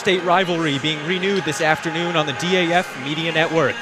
interstate rivalry being renewed this afternoon on the DAF Media Network.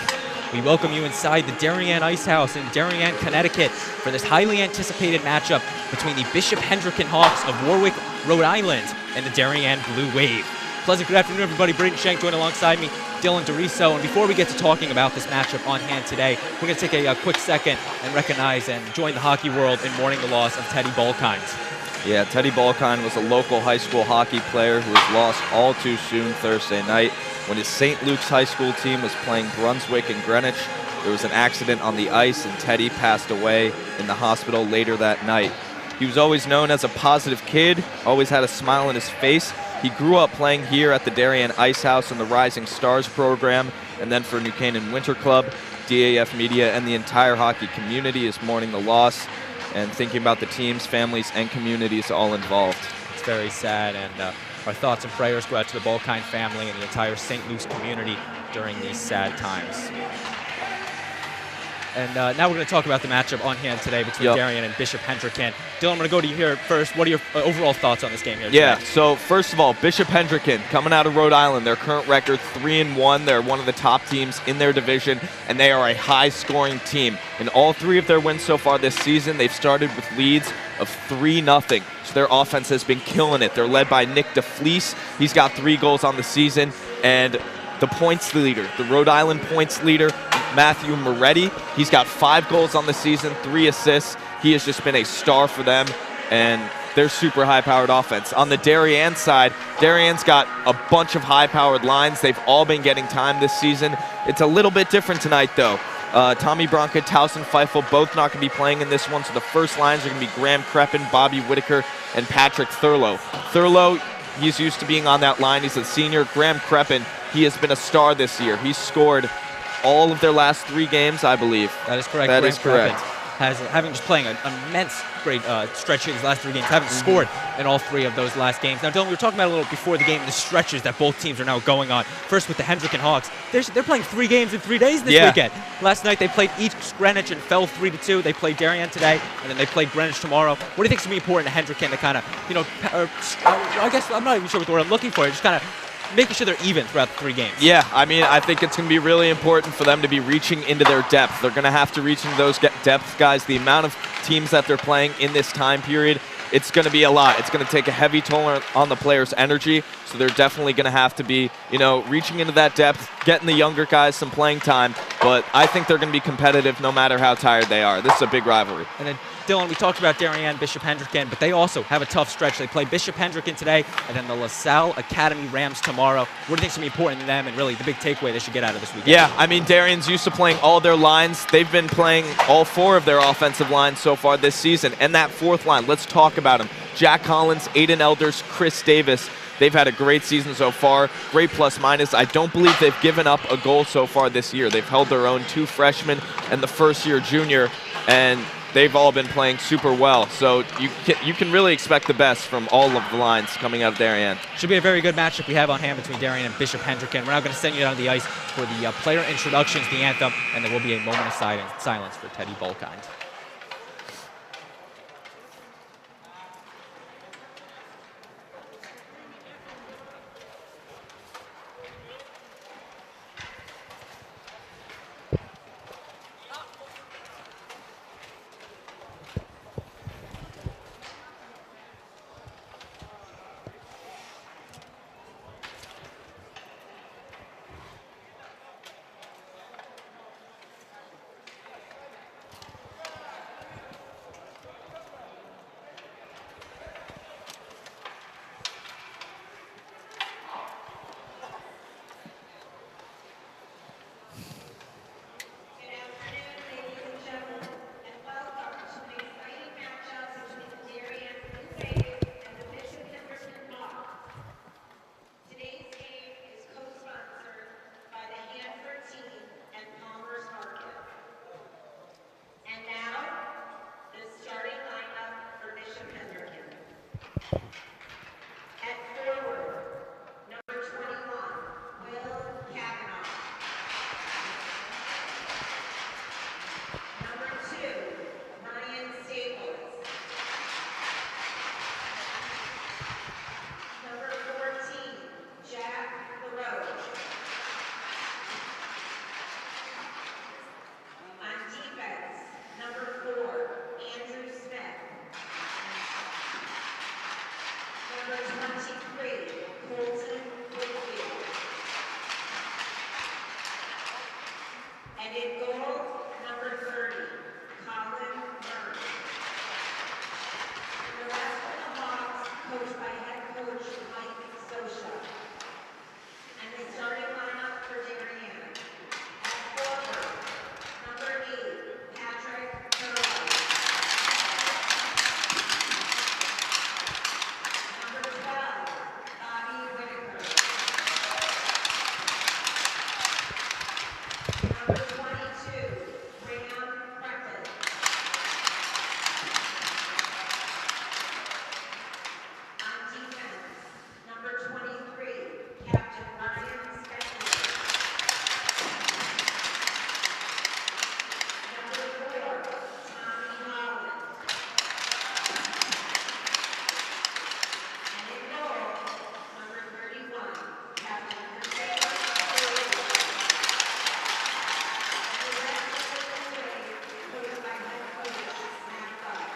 We welcome you inside the Darien Ice House in Darien, Connecticut for this highly anticipated matchup between the Bishop Hendricken Hawks of Warwick, Rhode Island and the Darien Blue Wave. Pleasant good afternoon, everybody. Braden Shank joined alongside me, Dylan DeRiso. And before we get to talking about this matchup on hand today, we're going to take a quick second and recognize and join the hockey world in mourning the loss of Teddy Balkind. Yeah, Teddy Balkind was a local high school hockey player who was lost all too soon Thursday night when his St. Luke's high school team was playing Brunswick and Greenwich. There was an accident on the ice and Teddy passed away in the hospital later that night. He was always known as a positive kid, always had a smile on his face. He grew up playing here at the Darien Ice House in the Rising Stars program, and then for New Canaan Winter Club. DAF Media and the entire hockey community is mourning the loss and thinking about the teams, families, and communities all involved. It's very sad, and our thoughts and prayers go out to the Balkind family and the entire St. Luke's community during these sad times. And now we're going to talk about the matchup on hand today between Darien and Bishop Hendricken. Dylan, I'm going to go to you here first. What are your overall thoughts on this game here today? So first of all, Bishop Hendricken coming out of Rhode Island, their current record 3-1. They're one of the top teams in their division, and they are a high-scoring team. In all three of their wins so far this season, they've started with leads of 3-0. So their offense has been killing it. They're led by Nick DeFleece. He's got 3 goals on the season, and the points leader, the Rhode Island points leader, Matthew Moretti, he's got 5 goals on the season, 3 assists. He has just been a star for them, and they're super high-powered offense. On the Darien side, Darien's got a bunch of high-powered lines. They've all been getting time this season. It's a little bit different tonight, though. Tommy Bronca, Towson Feifel, both not going to be playing in this one, so the first lines are going to be Graham Creppen, Bobby Whitaker, and Patrick Thurlow. Thurlow, he's used to being on that line. He's a senior. Graham Creppen, he has been a star this year. He's scored all of their last 3 games, I believe. That is correct. That is correct. Having just playing an immense great stretch in his last 3 games, having scored in all 3 of those last games. Now, Dylan, we were talking about a little before the game, the stretches that both teams are now going on. First with the Hendricken Hawks. They're playing 3 games in 3 days this weekend. Last night they played East Greenwich and fell 3-2. They played Darien today, and then they played Greenwich tomorrow. What do you think is going to be important to Hendricken to kind of, I guess I'm not even sure what the word I'm looking for. Just kind of making sure they're even throughout the 3 games. Yeah, I mean, I think it's going to be really important for them to be reaching into their depth. They're going to have to reach into those depth guys. The amount of teams that they're playing in this time period, it's going to be a lot. It's going to take a heavy toll on the players' energy, so they're definitely going to have to be, reaching into that depth, getting the younger guys some playing time, but I think they're going to be competitive no matter how tired they are. This is a big rivalry. And then, Dylan, we talked about Darien, Bishop Hendricken, but they also have a tough stretch. They play Bishop Hendricken today, and then the LaSalle Academy Rams tomorrow. What do you think is going to be important to them, and really the big takeaway they should get out of this weekend? Yeah, I mean, Darien's used to playing all their lines. They've been playing all 4 of their offensive lines so far this season. And that 4th line, let's talk about them. Jack Collins, Aiden Elders, Chris Davis. They've had a great season so far, great plus-minus. I don't believe they've given up a goal so far this year. They've held their own, 2 freshmen and the first-year junior, and they've all been playing super well. So you can really expect the best from all of the lines coming out of Darien. Should be a very good matchup we have on hand between Darien and Bishop Hendricken. We're now going to send you down to the ice for the player introductions, the anthem, and there will be a moment of silence for Teddy Balkind. in goal, number 30, Colin Murray. The rest of the Hawks, coached by head coach Mike Sosha. And the starting lineup for Darien. At forward, number 8, Patrick Curley. Number 12, Bobby Whitaker. Number 22, Graham Prentice. On defense, number 23, Captain Ryan Spencer. Number 4, Tommy Holland. And in goal, number 31, Captain Hendricken. And the rest of the team, coached by head coach Matt Buck.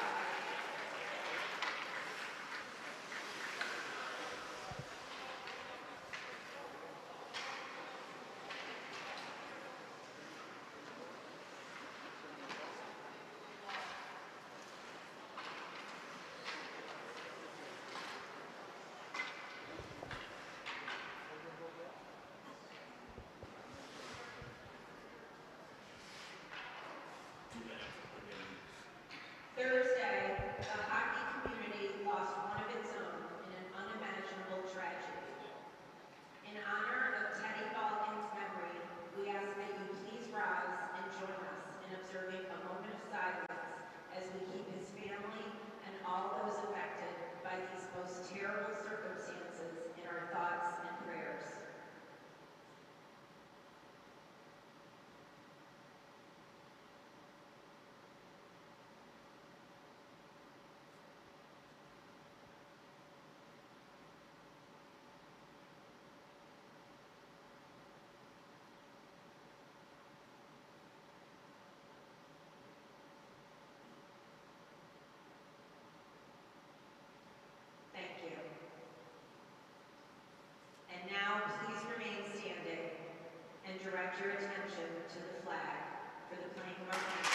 Thursday, the hockey community lost one of its own in an unimaginable tragedy. In honor of Teddy Balkin's memory, we ask that you please rise and join us in observing a moment of silence as we keep his family and all those affected by these most terrible circumstances in our thoughts and prayers. Thank you. And now, please remain standing and direct your attention to the flag for the playing of our country.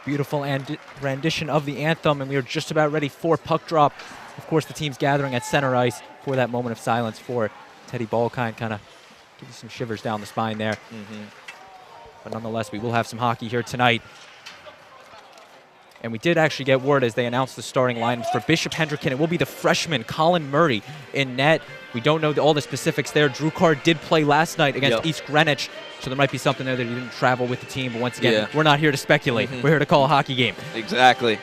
Beautiful rendition of the anthem, and we are just about ready for puck drop. Of course, the team's gathering at center ice for that moment of silence for Teddy Balkin. Kind of give you some shivers down the spine there. But nonetheless, we will have some hockey here tonight. And we did actually get word as they announced the starting lineups for Bishop Hendricken. It will be the freshman Colin Murray in net. We don't know all the specifics there. Drew Carr did play last night against East Greenwich, so there might be something there that he didn't travel with the team. But once again, we're not here to speculate. We're here to call a hockey game. Exactly.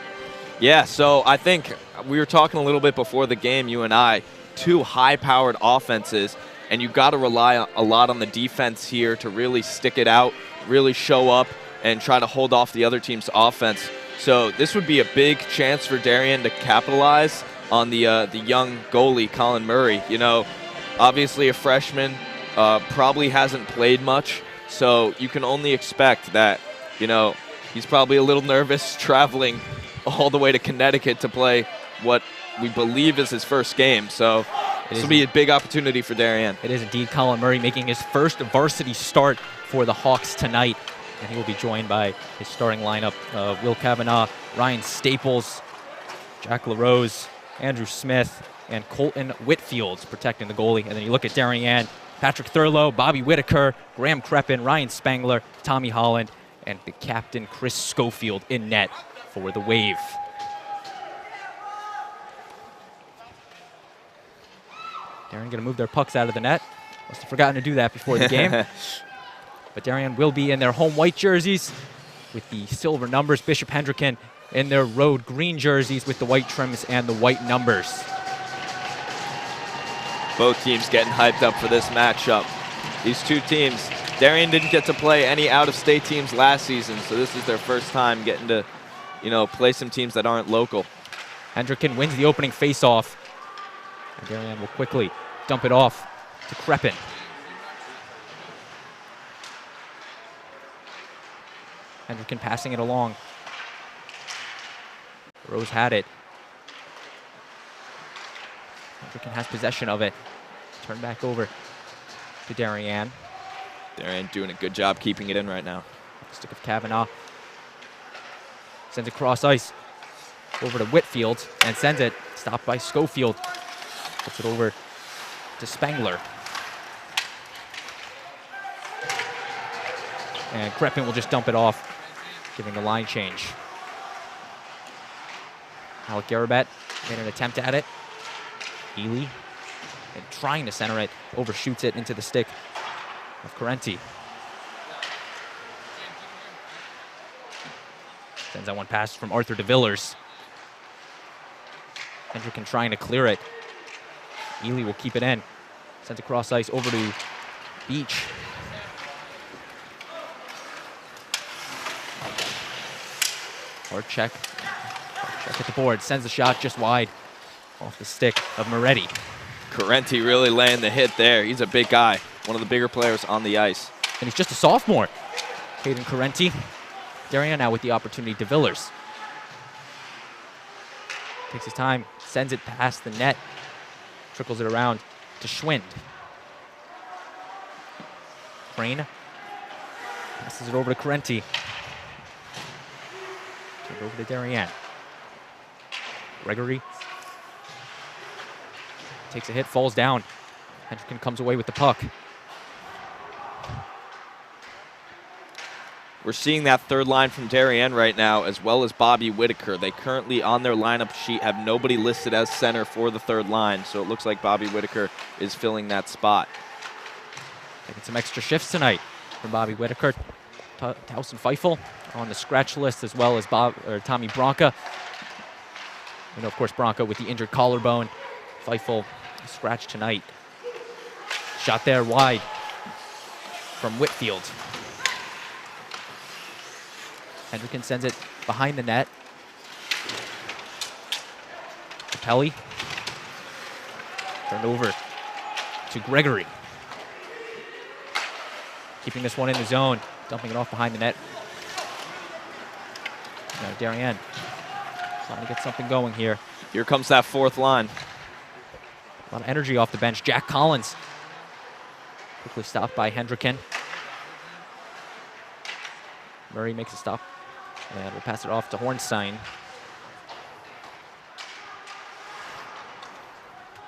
Yeah, so I think we were talking a little bit before the game, you and I, two high-powered offenses, and you've got to rely a lot on the defense here to really stick it out, really show up, and try to hold off the other team's offense. So this would be a big chance for Darien to capitalize on the young goalie, Colin Murray. You know, obviously a freshman, probably hasn't played much, so you can only expect that you know, he's probably a little nervous traveling all the way to Connecticut to play what we believe is his first game. So this will be a big opportunity for Darien. It is indeed. Colin Murray making his first varsity start for the Hawks tonight. And he will be joined by his starting lineup of Will Kavanaugh, Ryan Staples, Jack LaRose, Andrew Smith, and Colton Whitfield protecting the goalie. And then you look at Darien, Patrick Thurlow, Bobby Whitaker, Graham Creppin, Ryan Spangler, Tommy Holland, and the captain Chris Schofield in net for the Wave. Darien going to move their pucks out of the net. Must have forgotten to do that before the game. But Darien will be in their home white jerseys with the silver numbers. Bishop Hendricken in their road green jerseys with the white trims and the white numbers. Both teams getting hyped up for this matchup. These two teams, Darien didn't get to play any out-of-state teams last season, so this is their first time getting to, you know, play some teams that aren't local. Hendricken wins the opening face-off. And Darien will quickly dump it off to Creppin. Hendricken passing it along. Rose had it. Hendricken has possession of it. Turn back over to Darien. Darien doing a good job keeping it in right now. Stick of Kavanaugh. Sends it cross ice over to Whitfield and sends it. Stopped by Schofield. Puts it over to Spangler. And Creppin will just dump it off, giving the line change. Alec Garabet made an attempt at it. Ely, and trying to center it, overshoots it into the stick of Correnti. Sends that one pass from Arthur DeVillers. Hendricken trying to clear it. Ely will keep it in. Sends it cross ice over to Beach. Hard check. Check at the board. Sends the shot just wide off the stick of Moretti. Correnti really laying the hit there. He's a big guy. One of the bigger players on the ice. And he's just a sophomore. Hayden Correnti. Darien now with the opportunity. DeVillers takes his time. Sends it past the net. Trickles it around to Schwind. Crane passes it over to Correnti. Turned over to Darien. Gregory takes a hit, falls down. Hendricken comes away with the puck. We're seeing that third line from Darien right now, as well as Bobby Whitaker. They currently, on their lineup sheet, have nobody listed as center for the third line, so it looks like Bobby Whitaker is filling that spot. Taking some extra shifts tonight from Bobby Whitaker. Towson Feifel on the scratch list, as well as Tommy Bronca. You know, of course, Bronca with the injured collarbone. Feifel scratched tonight. Shot there wide from Whitfield. Hendricken sends it behind the net. Capelli. Turned over to Gregory. Keeping this one in the zone. Dumping it off behind the net. Now Darien trying to get something going here. Here comes that fourth line. A lot of energy off the bench. Jack Collins quickly stopped by Hendricken. Murray makes a stop. And we'll pass it off to Hornstein.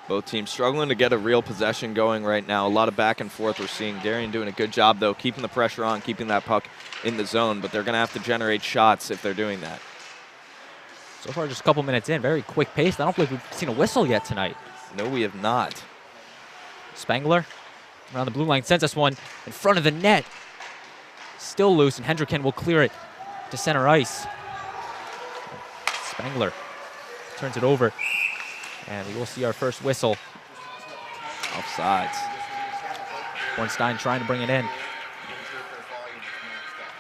Both teams struggling to get a real possession going right now. A lot of back and forth we're seeing. Darien doing a good job, though, keeping the pressure on, keeping that puck in the zone, but they're going to have to generate shots if they're doing that. So far, just a couple minutes in, very quick pace. I don't believe we've seen a whistle yet tonight. No, we have not. Spangler around the blue line, sends us one in front of the net. Still loose, and Hendricken will clear it to center ice. Spangler turns it over, and we will see our first whistle. Offsides. Hornstein trying to bring it in.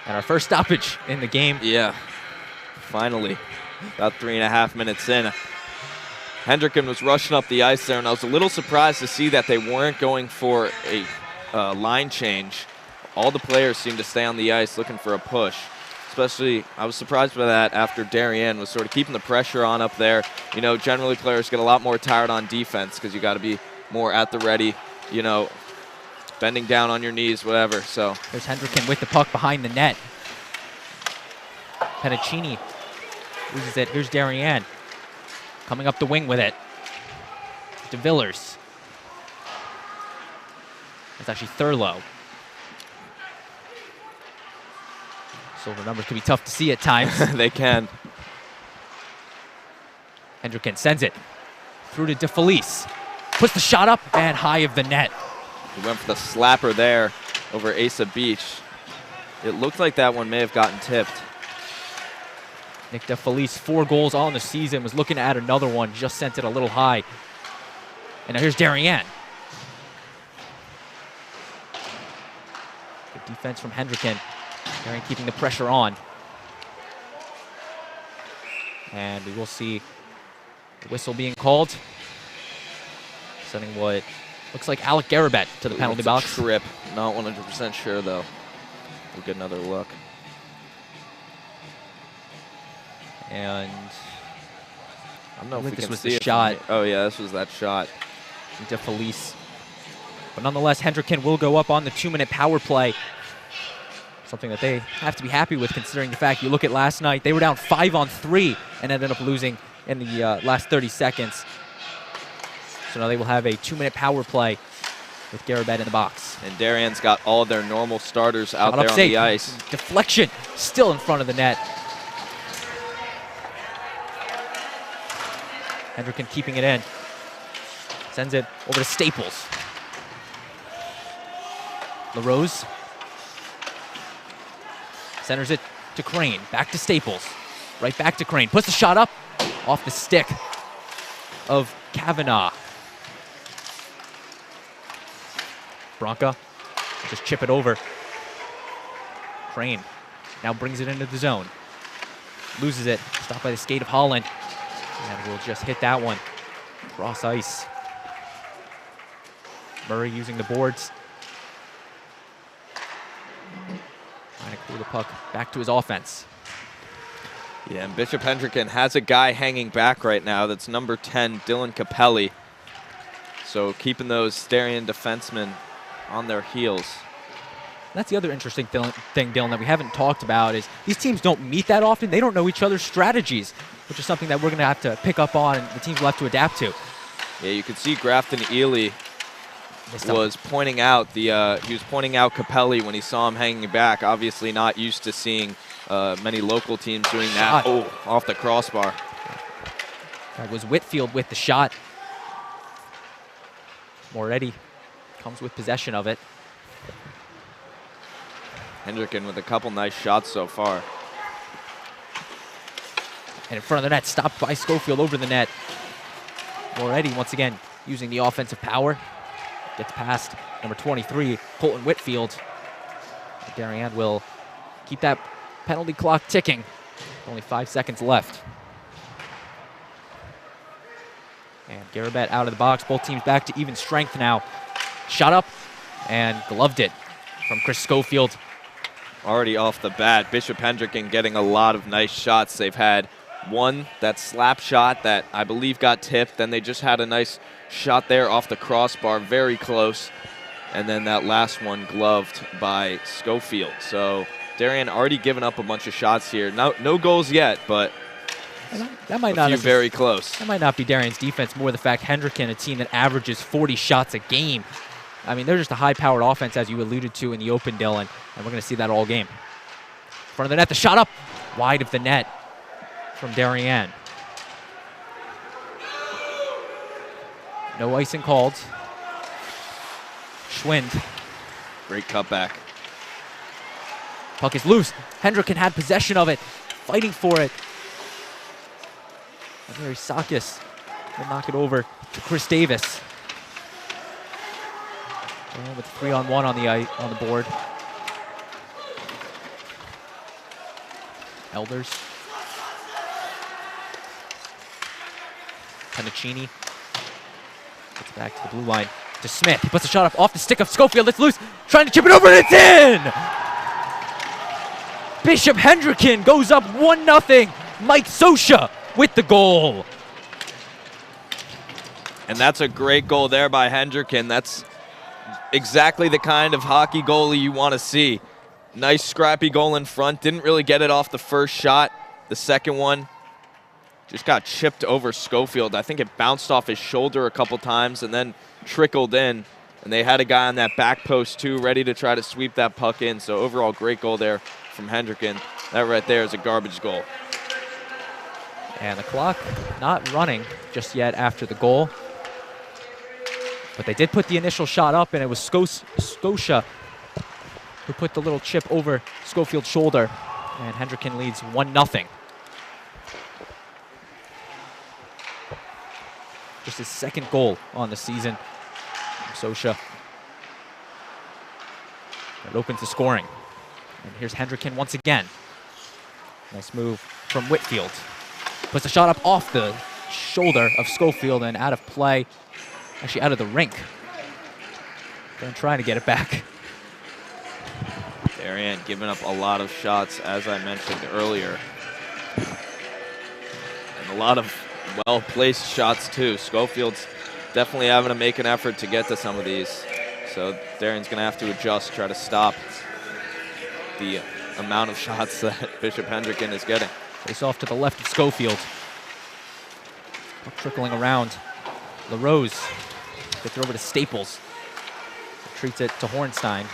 And our first stoppage in the game. Yeah, finally, about 3.5 minutes in. Hendricken was rushing up the ice there, and I was a little surprised to see that they weren't going for a line change. All the players seemed to stay on the ice looking for a push. especially I was surprised by that after Darien was sort of keeping the pressure on up there. You know, generally players get a lot more tired on defense because you got to be more at the ready, you know, bending down on your knees, whatever. So there's Hendricken with the puck behind the net. Pedicini loses it. Here's Darien coming up the wing with it. De Villers. It's actually Thurlow. Silver numbers can be tough to see at times. They can. Hendricken sends it through to DeFelice. Puts the shot up and high of the net. He went for the slapper there over Asa Beach. It looked like that one may have gotten tipped. Nick DeFelice, 4 goals all in the season, was looking to add another one, just sent it a little high. And now here's Darien. Good defense from Hendricken. Darien keeping the pressure on. And we will see the whistle being called. Sending what looks like Alec Garabet to the penalty box. Trip. Not 100% sure, though. We'll get another look. And I don't know if we this can was see the it shot. Oh, yeah, this was that shot. DeFelice. But nonetheless, Hendricken will go up on the 2-minute power play. Something that they have to be happy with, considering the fact you look at last night, they were down 5-on-3 and ended up losing in the last 30 seconds. So now they will have a 2-minute power play with Garabet in the box. And Darien's got all their normal starters out Shot there up on safe. the ice. Deflection still in front of the net. Hendricken keeping it in. Sends it over to Staples. LaRose centers it to Crane. Back to Staples. Right back to Crane. Puts the shot up off the stick of Kavanaugh. Bronca just chip it over. Crane now brings it into the zone. Loses it. Stopped by the skate of Holland. And we'll just hit that one. Cross ice. Murray using the boards. Trying to clear the puck back to his offense. Yeah, and Bishop Hendricken has a guy hanging back right now. That's number 10, Dylan Capelli. So keeping those Darien defensemen on their heels. That's the other interesting thing, Dylan, that we haven't talked about is these teams don't meet that often. They don't know each other's strategies, which is something that we're going to have to pick up on and the teams will have to adapt to. Yeah, you could see Grafton Ely was pointing out Capelli when he saw him hanging back. Obviously not used to seeing many local teams doing that. Shot. Oh, off the crossbar. That was Whitfield with the shot. Moretti comes with possession of it. Hendricken with a couple nice shots so far. And in front of the net, stopped by Schofield over the net. Moretti once again using the offensive power. Gets past number 23, Colton Whitfield. Darien will keep that penalty clock ticking. Only 5 seconds left. And Garabet out of the box. Both teams back to even strength now. Shot up and gloved it from Chris Schofield. Already off the bat, Bishop Hendricken getting a lot of nice shots. They've had one, that slap shot that I believe got tipped. Then they just had a nice shot there off the crossbar, very close. And then that last one gloved by Schofield. So Darien already given up a bunch of shots here. No goals yet, but that might not be very close. That might not be Darien's defense, more the fact Hendricken, a team that averages 40 shots a game. I mean, they're just a high-powered offense, as you alluded to in the open, Dylan, and we're going to see that all game. Front of the net, the shot up, wide of the net from Darien. No icing called. Schwind. Great cutback. Puck is loose. Hendricken had possession of it, fighting for it. Mary Sakis will knock it over to Chris Davis. With 3-on-1 on the board. Elders. Pedicini gets back to the blue line to Smith. He puts a shot up off the stick of Schofield. It's loose. Trying to chip it over, and it's in! Bishop Hendricken goes up 1-0. Mike Sosha with the goal. And that's a great goal there by Hendricken. That's exactly the kind of hockey goalie you want to see. Nice scrappy goal in front. Didn't really get it off the first shot. The second one just got chipped over Schofield. I think it bounced off his shoulder a couple times and then trickled in. And they had a guy on that back post too, ready to try to sweep that puck in. So overall, great goal there from Hendricken. That right there is a garbage goal. And the clock not running just yet after the goal. But they did put the initial shot up, and it was Scotia who put the little chip over Schofield's shoulder. And Hendricken leads 1-0. Just his second goal on the season. Sosha. That opens the scoring. And here's Hendricken once again. Nice move from Whitfield. Puts the shot up off the shoulder of Schofield and out of play. Actually out of the rink. Then trying to get it back. Darien giving up a lot of shots, as I mentioned earlier. And a lot of well-placed shots, too. Schofield's definitely having to make an effort to get to some of these. So Darien's going to have to adjust, try to stop the amount of shots that Bishop Hendricken is getting. Face off to the left of Schofield. Trickling around. LaRose gets it over to Staples. Treats it to Hornstein.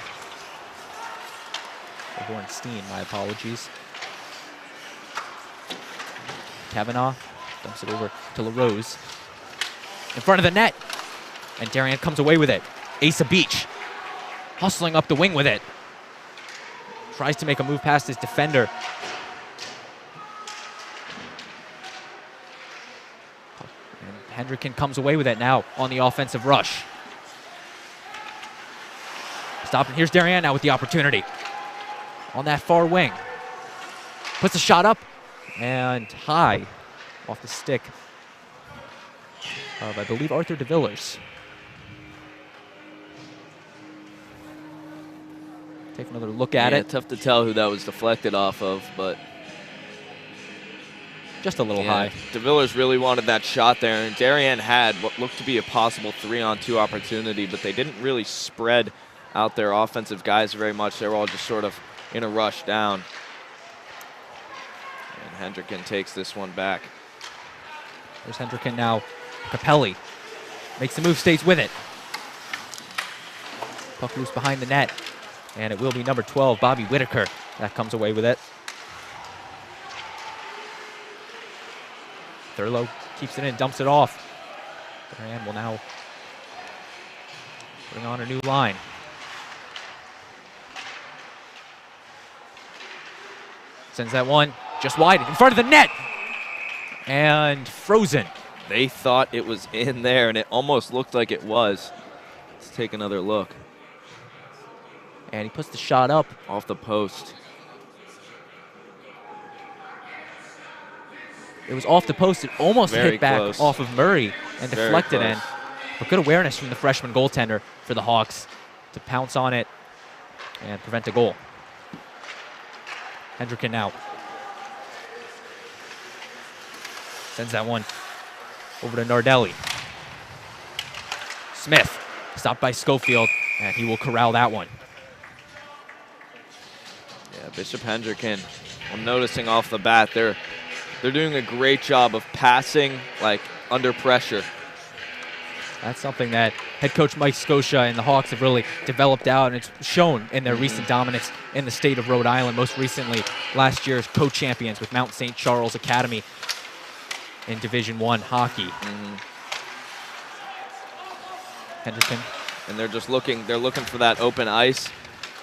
Or Hornstein, my apologies. Kavanaugh dumps it over to LaRose. In front of the net. And Darien comes away with it. Asa Beach hustling up the wing with it. Tries to make a move past his defender. And Hendricken comes away with it now on the offensive rush. Stop, and here's Darien now with the opportunity. On that far wing. Puts a shot up and high off the stick of, I believe, Arthur DeVillers. Take another look at it. Tough to tell who that was deflected off of, but just a little high. DeVillers really wanted that shot there, and Darien had what looked to be a possible 3-on-2 opportunity, but they didn't really spread out their offensive guys very much. They were all just sort of in a rush down. And Hendricken takes this one back. There's Hendricken now. Capelli makes the move, stays with it. Puck loose behind the net. And it will be number 12, Bobby Whitaker, that comes away with it. Thurlow keeps it in, dumps it off. Darien will now bring on a new line. Sends that one just wide in front of the net. And frozen. They thought it was in there, and it almost looked like it was. Let's take another look. And he puts the shot up. Off the post. It was off the post. It almost Very hit back close. off of Murray and deflected in. But good awareness from the freshman goaltender for the Hawks to pounce on it and prevent a goal. Hendricken now. Sends that one over to Nardelli. Smith stopped by Schofield, and he will corral that one. Yeah, Bishop Hendricken, I'm noticing off the bat, they're doing a great job of passing, like, under pressure. That's something that head coach Mike Scotia and the Hawks have really developed out, and it's shown in their recent dominance in the state of Rhode Island. Most recently, last year's co-champions with Mount St. Charles Academy in Division I hockey. Hendricken. And they're just looking for that open ice,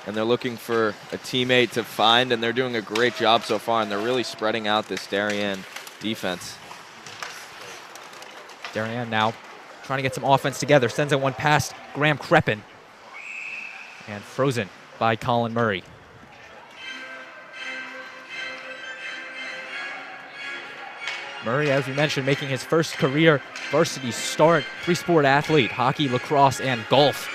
and they're looking for a teammate to find, and they're doing a great job so far, and they're really spreading out this Darien defense. Darien now trying to get some offense together. Sends it one past Graham Kreppen. And frozen by Colin Murray. Murray, as we mentioned, making his first career varsity start. Three-sport athlete, hockey, lacrosse, and golf.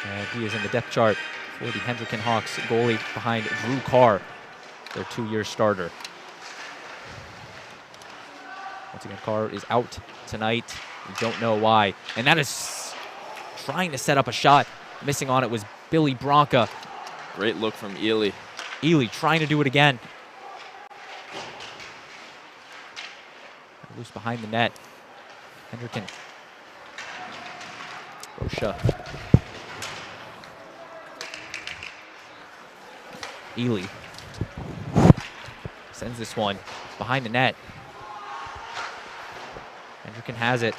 And he is in the depth chart for the Hendricken Hawks goalie behind Drew Carr, their 2-year starter. Once again, Carr is out tonight. We don't know why. And that is trying to set up a shot. Missing on it was Billy Bronca. Great look from Ely. Ely trying to do it again. Loose behind the net. Hendricken. Rocha. Ely sends this one behind the net. Hendricken has it.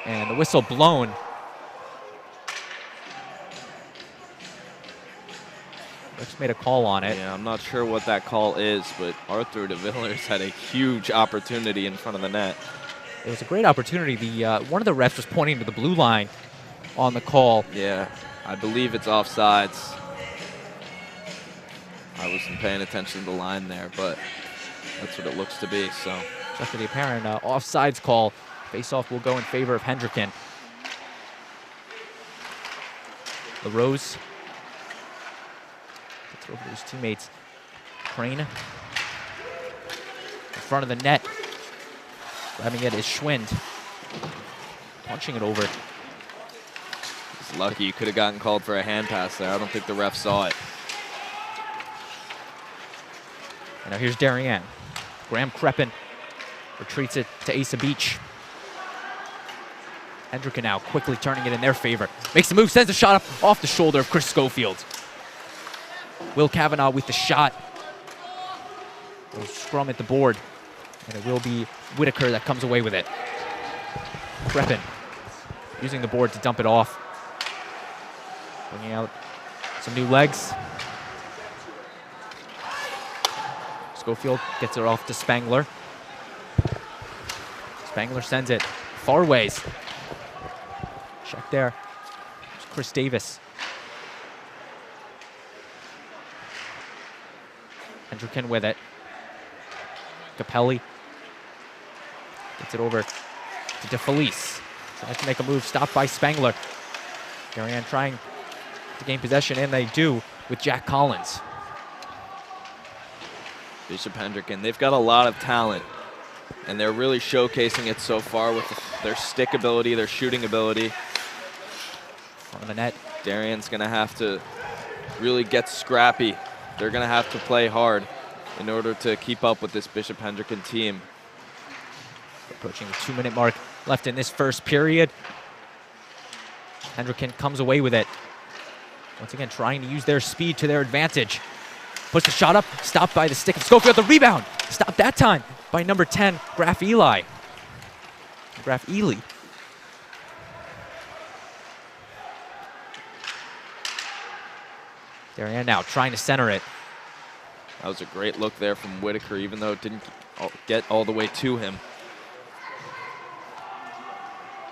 And the whistle blown. Just made a call on it. Yeah, I'm not sure what that call is, but Arthur DeVillers had a huge opportunity in front of the net. It was a great opportunity. One of the refs was pointing to the blue line on the call. Yeah, I believe it's offsides. I wasn't paying attention to the line there, but that's what it looks to be. So after the apparent offsides call, face-off will go in favor of Hendricken. LaRose gets over to his teammates. Crane in front of the net. Grabbing it is Schwind. Punching it over. He's lucky. You could have gotten called for a hand pass there. I don't think the ref saw it. And now here's Darien. Graham Kreppen retreats it to Asa Beach. Hendricken now quickly turning it in their favor. Makes the move, sends a shot up off the shoulder of Chris Schofield. Will Kavanaugh with the shot. Will scrum at the board. And it will be Whitaker that comes away with it. Kreppen using the board to dump it off. Bringing out some new legs. Schofield gets it off to Spangler. Spangler sends it far ways. Check there. There's Chris Davis. Hendricken with it. Capelli gets it over to DeFelice. Tries to make a move, stopped by Spangler. Darien trying to gain possession, and they do with Jack Collins. Bishop Hendricken, they've got a lot of talent, and they're really showcasing it so far with their stick ability, their shooting ability. Front of the net. Darien's going to have to really get scrappy. They're going to have to play hard in order to keep up with this Bishop Hendricken team. Approaching the 2-minute mark left in this first period. Hendricken comes away with it. Once again, trying to use their speed to their advantage. Puts the shot up, stopped by the stick of Schofield. The rebound, stopped that time by number 10, Graf Ely. Graf Ely. Darien now trying to center it. That was a great look there from Whitaker, even though it didn't get all the way to him.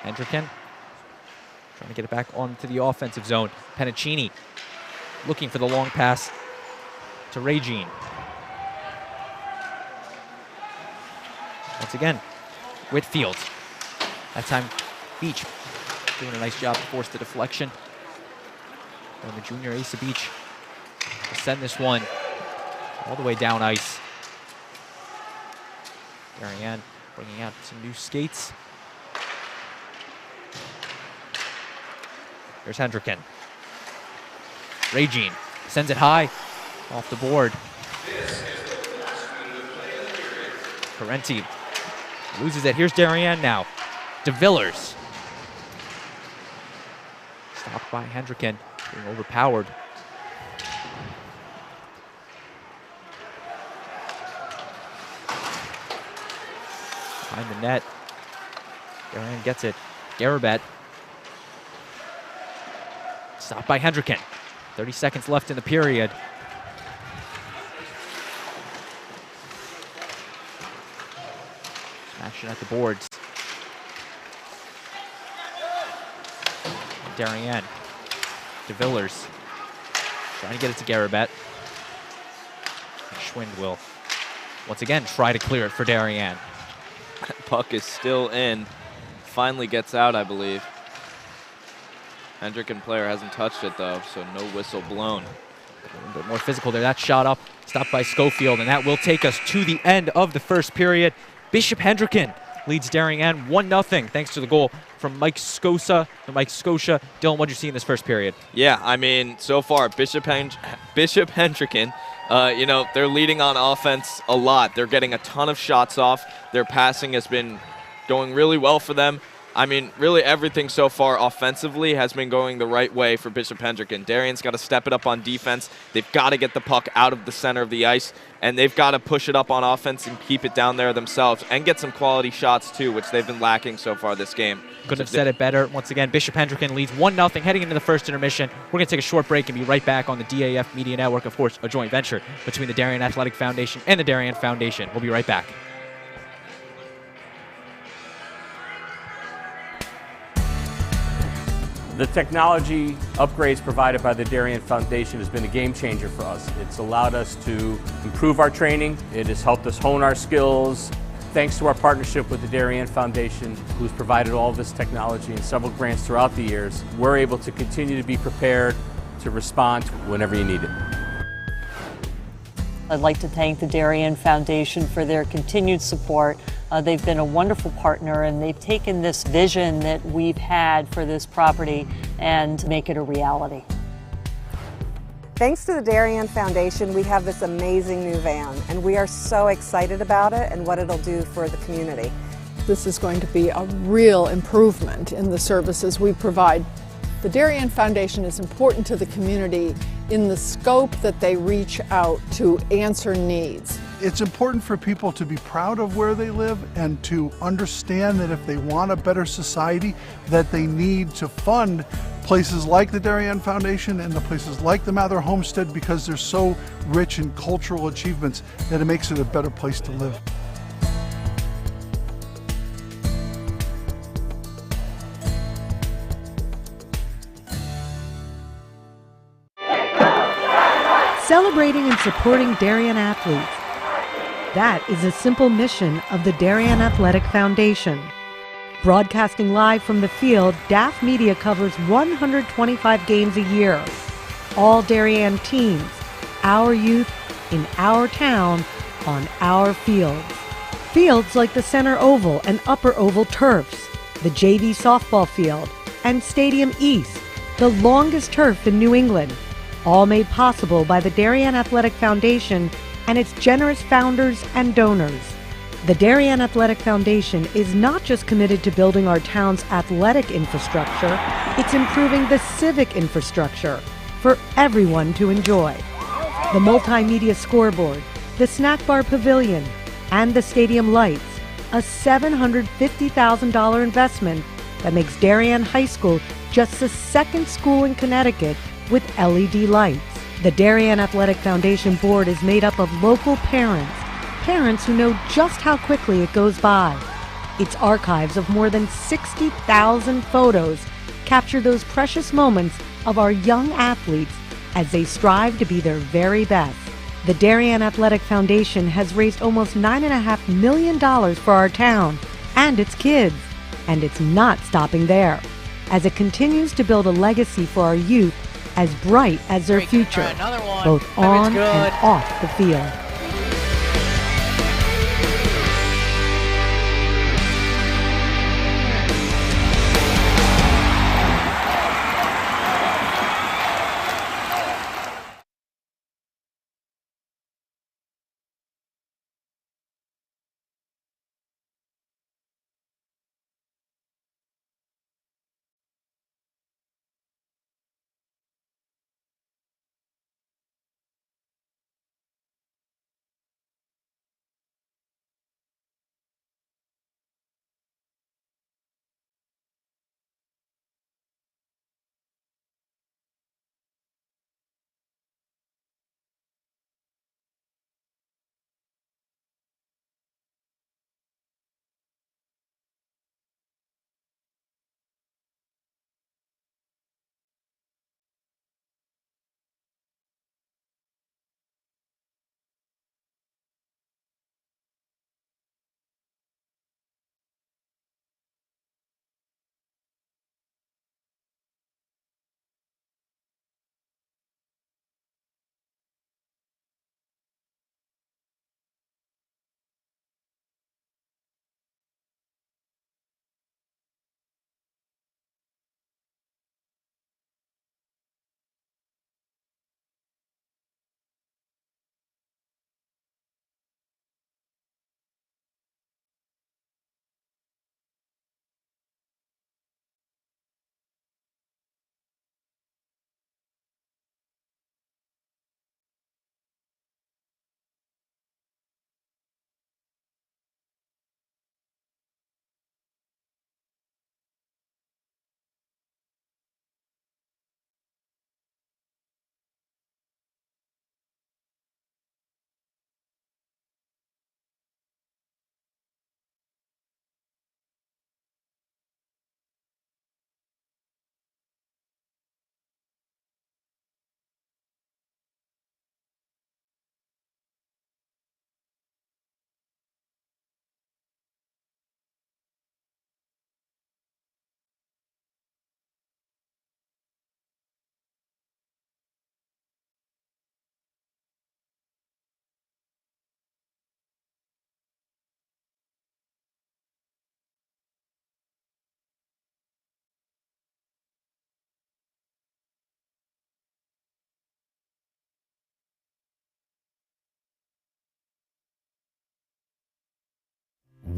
Hendricken trying to get it back onto the offensive zone. Penicini looking for the long pass to Regine. Once again, Whitfield. That time, Beach doing a nice job to force the deflection. And the junior Asa Beach will send this one all the way down ice. Darien bringing out some new skates. Here's Hendricken. Regine sends it high off the board. Parenti loses it. Here's Darien now. DeVillers. Stopped by Hendricken, being overpowered. Behind the net. Darien gets it. Garabet. Stopped by Hendricken. 30 seconds left in the period. Smashing at the boards. Darien. DeVillers. Trying to get it to Garabet. And Schwind will once again try to clear it for Darien. Puck is still in. finally gets out, I believe. Hendricken player hasn't touched it, though, so no whistle blown. A little bit more physical there. That shot up, stopped by Schofield, and that will take us to the end of the first period. Bishop Hendricken leads Darien 1-0 thanks to the goal from Mike Scotia. Dylan, what did you see in this first period? Yeah, I mean, so far, Bishop Hendricken, you know, they're leading on offense a lot. They're getting a ton of shots off. Their passing has been going really well for them. I mean, really everything so far offensively has been going the right way for Bishop Hendricken. Darien's got to step it up on defense. They've got to get the puck out of the center of the ice, and they've got to push it up on offense and keep it down there themselves and get some quality shots, too, which they've been lacking so far this game. Couldn't have said it better. Once again, Bishop Hendricken leads 1-0 heading into the first intermission. We're going to take a short break and be right back on the DAF Media Network, of course, a joint venture between the Darien Athletic Foundation and the Darien Foundation. We'll be right back. The technology upgrades provided by the Darien Foundation has been a game changer for us. It's allowed us to improve our training. It has helped us hone our skills. Thanks to our partnership with the Darien Foundation, who's provided all of this technology and several grants throughout the years, we're able to continue to be prepared to respond whenever you need it. I'd like to thank the Darien Foundation for their continued support. They've been a wonderful partner, and they've taken this vision that we've had for this property and make it a reality. Thanks to the Darien Foundation, we have this amazing new van, and we are so excited about it and what it'll do for the community. This is going to be a real improvement in the services we provide. The Darien Foundation is important to the community in the scope that they reach out to answer needs. It's important for people to be proud of where they live and to understand that if they want a better society, that they need to fund places like the Darien Foundation and the places like the Mather Homestead, because they're so rich in cultural achievements that it makes it a better place to live. Celebrating and supporting Darien athletes. That is a simple mission of the Darien Athletic Foundation. Broadcasting live from the field, DAF Media covers 125 games a year. All Darien teams, our youth, in our town, on our fields. Fields like the Center Oval and Upper Oval turfs, the JV softball field, and Stadium East, the longest turf in New England. All made possible by the Darien Athletic Foundation and its generous founders and donors. The Darien Athletic Foundation is not just committed to building our town's athletic infrastructure, it's improving the civic infrastructure for everyone to enjoy. The multimedia scoreboard, the snack bar pavilion, and the stadium lights, a $750,000 investment that makes Darien High School just the second school in Connecticut with LED lights. The Darien Athletic Foundation board is made up of local parents who know just how quickly it goes by. Its archives of more than 60,000 photos capture those precious moments of our young athletes as they strive to be their very best. The Darien Athletic Foundation has raised almost $9.5 million for our town and its kids, and it's not stopping there, as it continues to build a legacy for our youth as bright as their future, both on and off the field.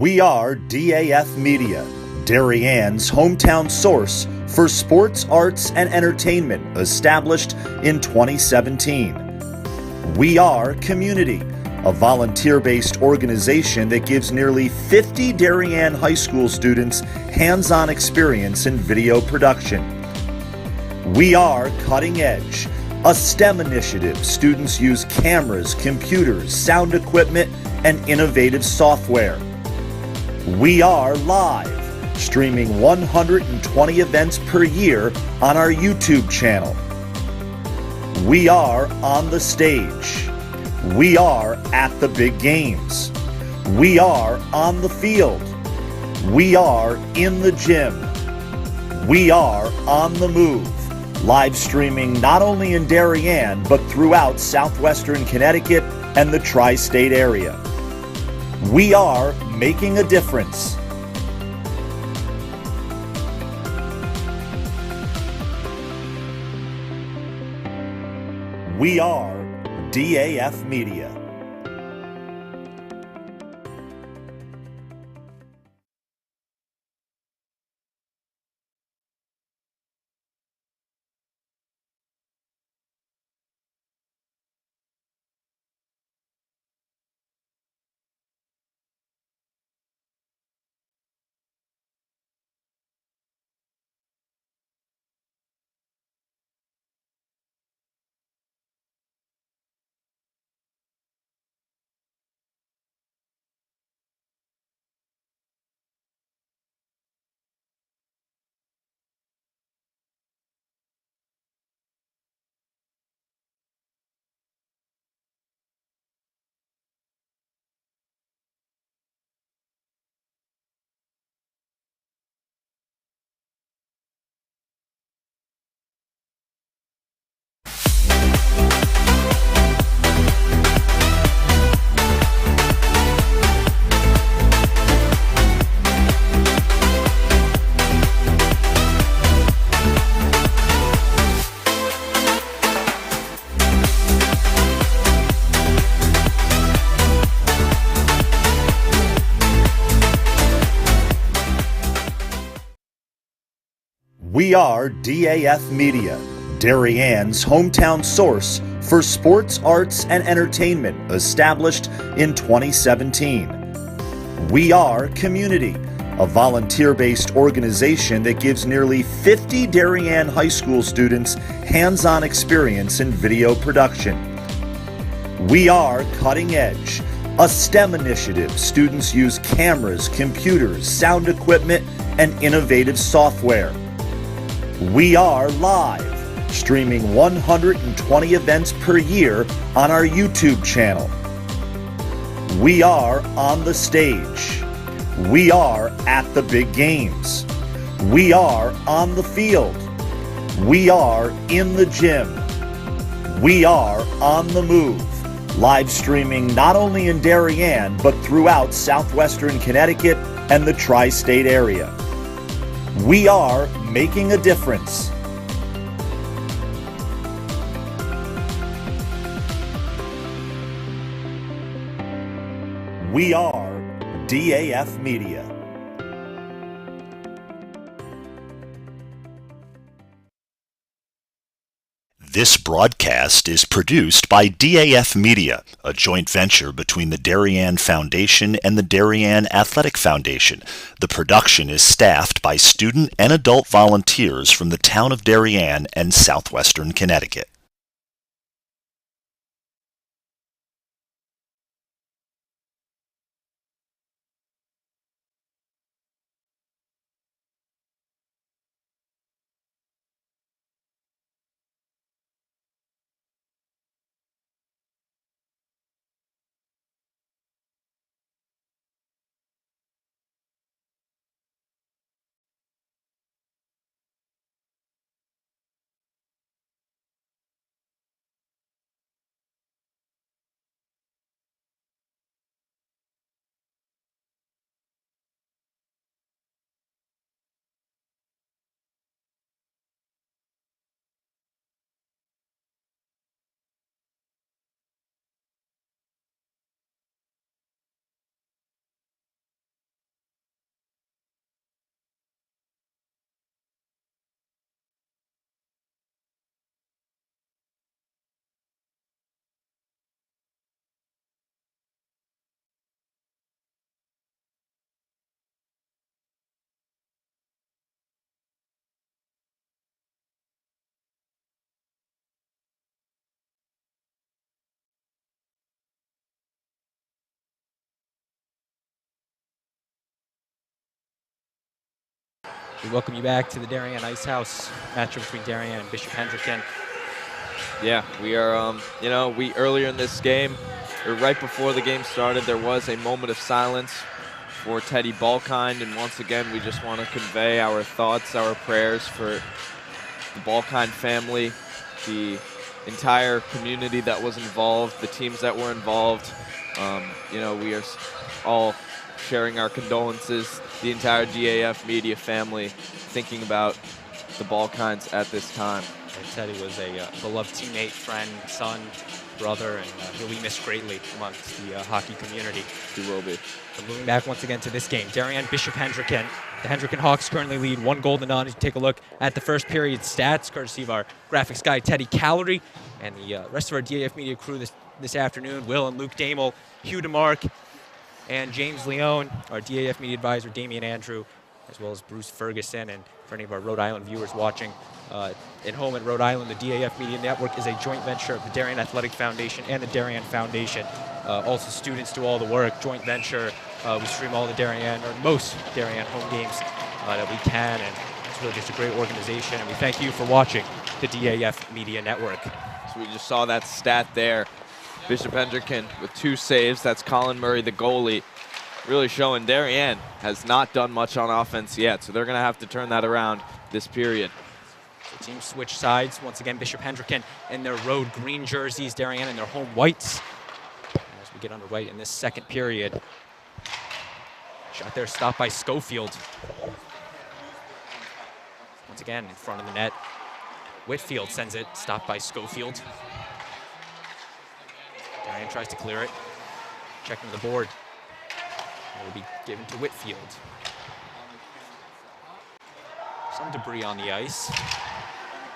We are DAF Media, Darien's hometown source for sports, arts, and entertainment, established in 2017. We are Community, a volunteer-based organization that gives nearly 50 Darien High School students hands-on experience in video production. We are Cutting Edge, a STEM initiative. Students use cameras, computers, sound equipment, and innovative software. We are Live, streaming 120 events per year on our YouTube channel. We are On the Stage. We are At the Big Games. We are On the Field. We are In the Gym. We are On the Move, live streaming not only in Darien, but throughout southwestern Connecticut and the tri-state area. We are making a difference. We are DAF Media. We are DAF Media, Darien's hometown source for sports, arts, and entertainment, established in 2017. We are Community, a volunteer-based organization that gives nearly 50 Darien High School students hands-on experience in video production. We are Cutting Edge, a STEM initiative. Students use cameras, computers, sound equipment, and innovative software. We are Live, streaming 120 events per year on our YouTube channel. We are On the Stage. We are At the Big Games. We are On the Field. We are In the Gym. We are On the Move, live streaming not only in Darien, but throughout southwestern Connecticut and the tri-state area. We are making a difference. We are DAF Media. This broadcast is produced by DAF Media, a joint venture between the Darien Foundation and the Darien Athletic Foundation. The production is staffed by student and adult volunteers from the town of Darien and southwestern Connecticut. We welcome you back to the Darien Ice House matchup between Darien and Bishop Hendricken. Yeah, we are, earlier in this game, or right before the game started, there was a moment of silence for Teddy Balkind, and once again, we just want to convey our thoughts, our prayers for the Balkind family, the entire community that was involved, the teams that were involved. We are all sharing our condolences, the entire DAF Media family, thinking about the Balkinds at this time. And Teddy was a beloved teammate, friend, son, brother, and he'll be missed greatly amongst the hockey community. He will be. So moving back once again to this game, Darien Bishop Hendricken. The Hendricken Hawks currently lead 1-0. As you take a look at the first period stats, courtesy of our graphics guy, Teddy Callery, and the rest of our DAF Media crew this afternoon, Will and Luke Damel, Hugh DeMarc, and James Leone, our DAF Media advisor, Damian Andrew, as well as Bruce Ferguson. And for any of our Rhode Island viewers watching at home in Rhode Island, the DAF Media Network is a joint venture of the Darien Athletic Foundation and the Darien Foundation. Also, students do all the work, joint venture. We stream all the Darien, or most Darien home games that we can, and it's really just a great organization. And we thank you for watching the DAF Media Network. So we just saw that stat there. Bishop Hendricken with 2 saves. That's Colin Murray, the goalie, really showing Darien has not done much on offense yet, so they're going to have to turn that around this period. So teams switch sides. Once again, Bishop Hendricken in their road green jerseys, Darien in their home whites. As we get underway in this second period. Shot there, stopped by Schofield. Once again, in front of the net. Whitfield sends it, stopped by Schofield. Darien tries to clear it. Checking the board. It will be given to Whitfield. Some debris on the ice.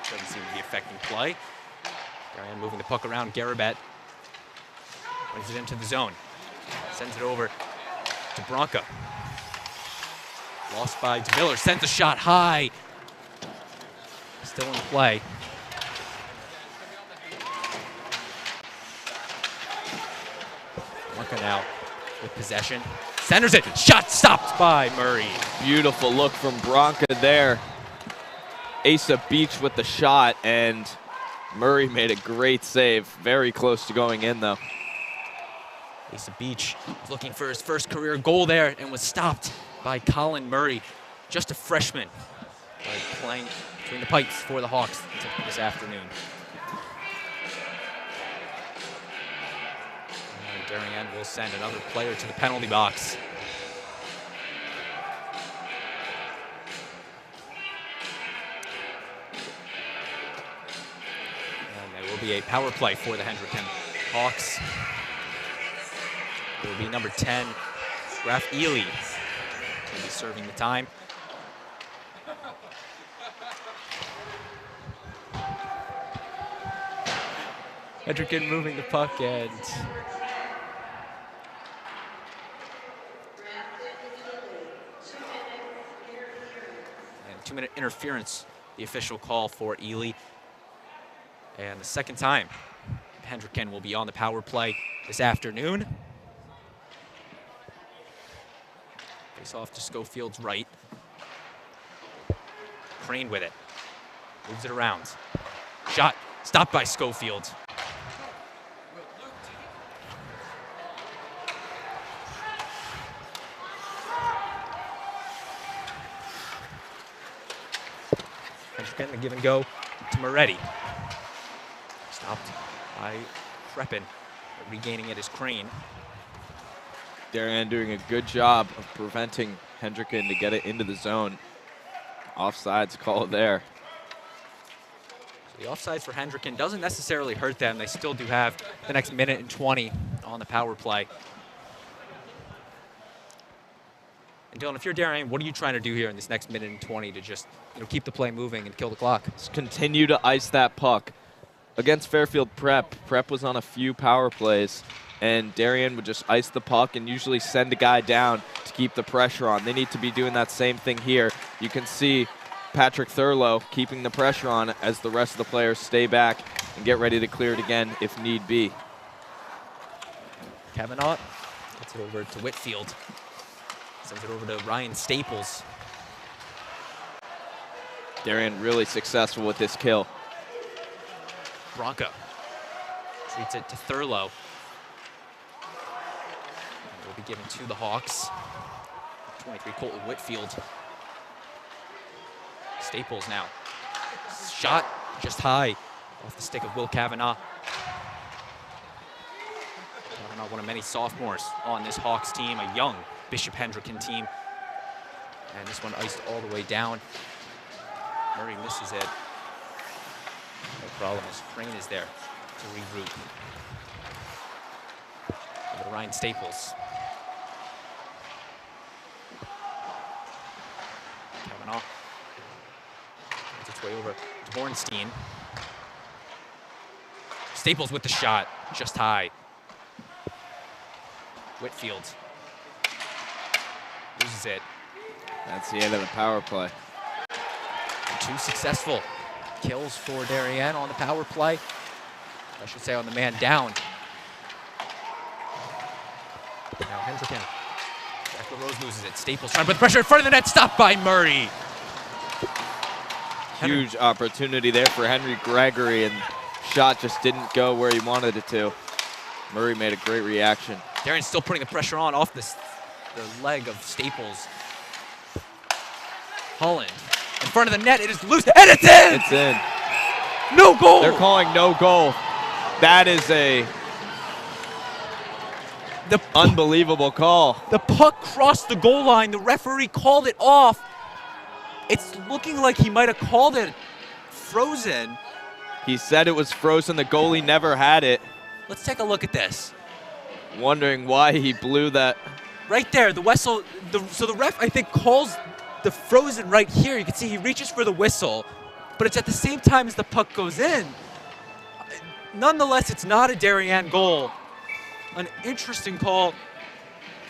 Doesn't seem to be affecting play. Darien moving the puck around. Garabet brings it into the zone. Sends it over to Bronca. Lost by DeMiller. Sends a shot high. Still in play. Bronca now with possession. Centers it. Shot stopped by Murray. Beautiful look from Bronca there. Asa Beach with the shot, and Murray made a great save. Very close to going in, though. Asa Beach looking for his first career goal there and was stopped by Colin Murray, just a freshman, playing between the pipes for the Hawks this afternoon. And Darien will send another player to the penalty box. And there will be a power play for the Hendricken Hawks. It will be number 10, Raph Ely, will be serving the time. Hendricken moving the puck, and two-minute interference, the official call for Ely. And the second time, Hendricken will be on the power play this afternoon. Face off to Schofield's right. Crane with it. Moves it around. Shot stopped by Schofield. Hendricken, the give and go to Moretti. Stopped by Kreppen. Regaining it is Crane. Darien doing a good job of preventing Hendricken to get it into the zone. Offsides call there. So the offsides for Hendricken doesn't necessarily hurt them. They still do have the next minute and 20 on the power play. And Dylan, if you're Darien, what are you trying to do here in this next minute and 20 to just keep the play moving and kill the clock? Just continue to ice that puck. Against Fairfield Prep was on a few power plays, and Darien would just ice the puck and usually send a guy down to keep the pressure on. They need to be doing that same thing here. You can see Patrick Thurlow keeping the pressure on as the rest of the players stay back and get ready to clear it again if need be. Kavanaugh gets it over to Whitfield. Sends it over to Ryan Staples. Darien really successful with this kill. Bronco treats it to Thurlow. Will be given to the Hawks. 23, Colton Whitfield. Staples now. Shot just high off the stick of Will Kavanaugh. Kavanaugh, one of many sophomores on this Hawks team, a young Bishop Hendricken team. And this one iced all the way down. Murray misses it. No problem, his crane is there to regroup. Over to Ryan Staples. Kavanaugh gets its way over to Bornstein. Staples with the shot, just high. Whitfield loses it. That's the end of the power play. 2 successful kills for Darien on the power play. I should say on the man down. Now Hendricken. Jack LaRose loses it. Staples trying to put the pressure in front of the net. Stopped by Murray. Huge opportunity there for Henry Gregory, and shot just didn't go where he wanted it to. Murray made a great reaction. Darien's still putting the pressure on off the leg of Staples. Holland in front of the net. It is loose, and it's in! It's in. No goal! They're calling no goal. That is the unbelievable call. The puck crossed the goal line. The referee called it off. It's looking like he might have called it frozen. He said it was frozen. The goalie never had it. Let's take a look at this. Wondering why he blew that. Right there, the whistle. So the ref, I think, calls the frozen right here. You can see he reaches for the whistle, but it's at the same time as the puck goes in. Nonetheless, it's not a Darien goal. An interesting call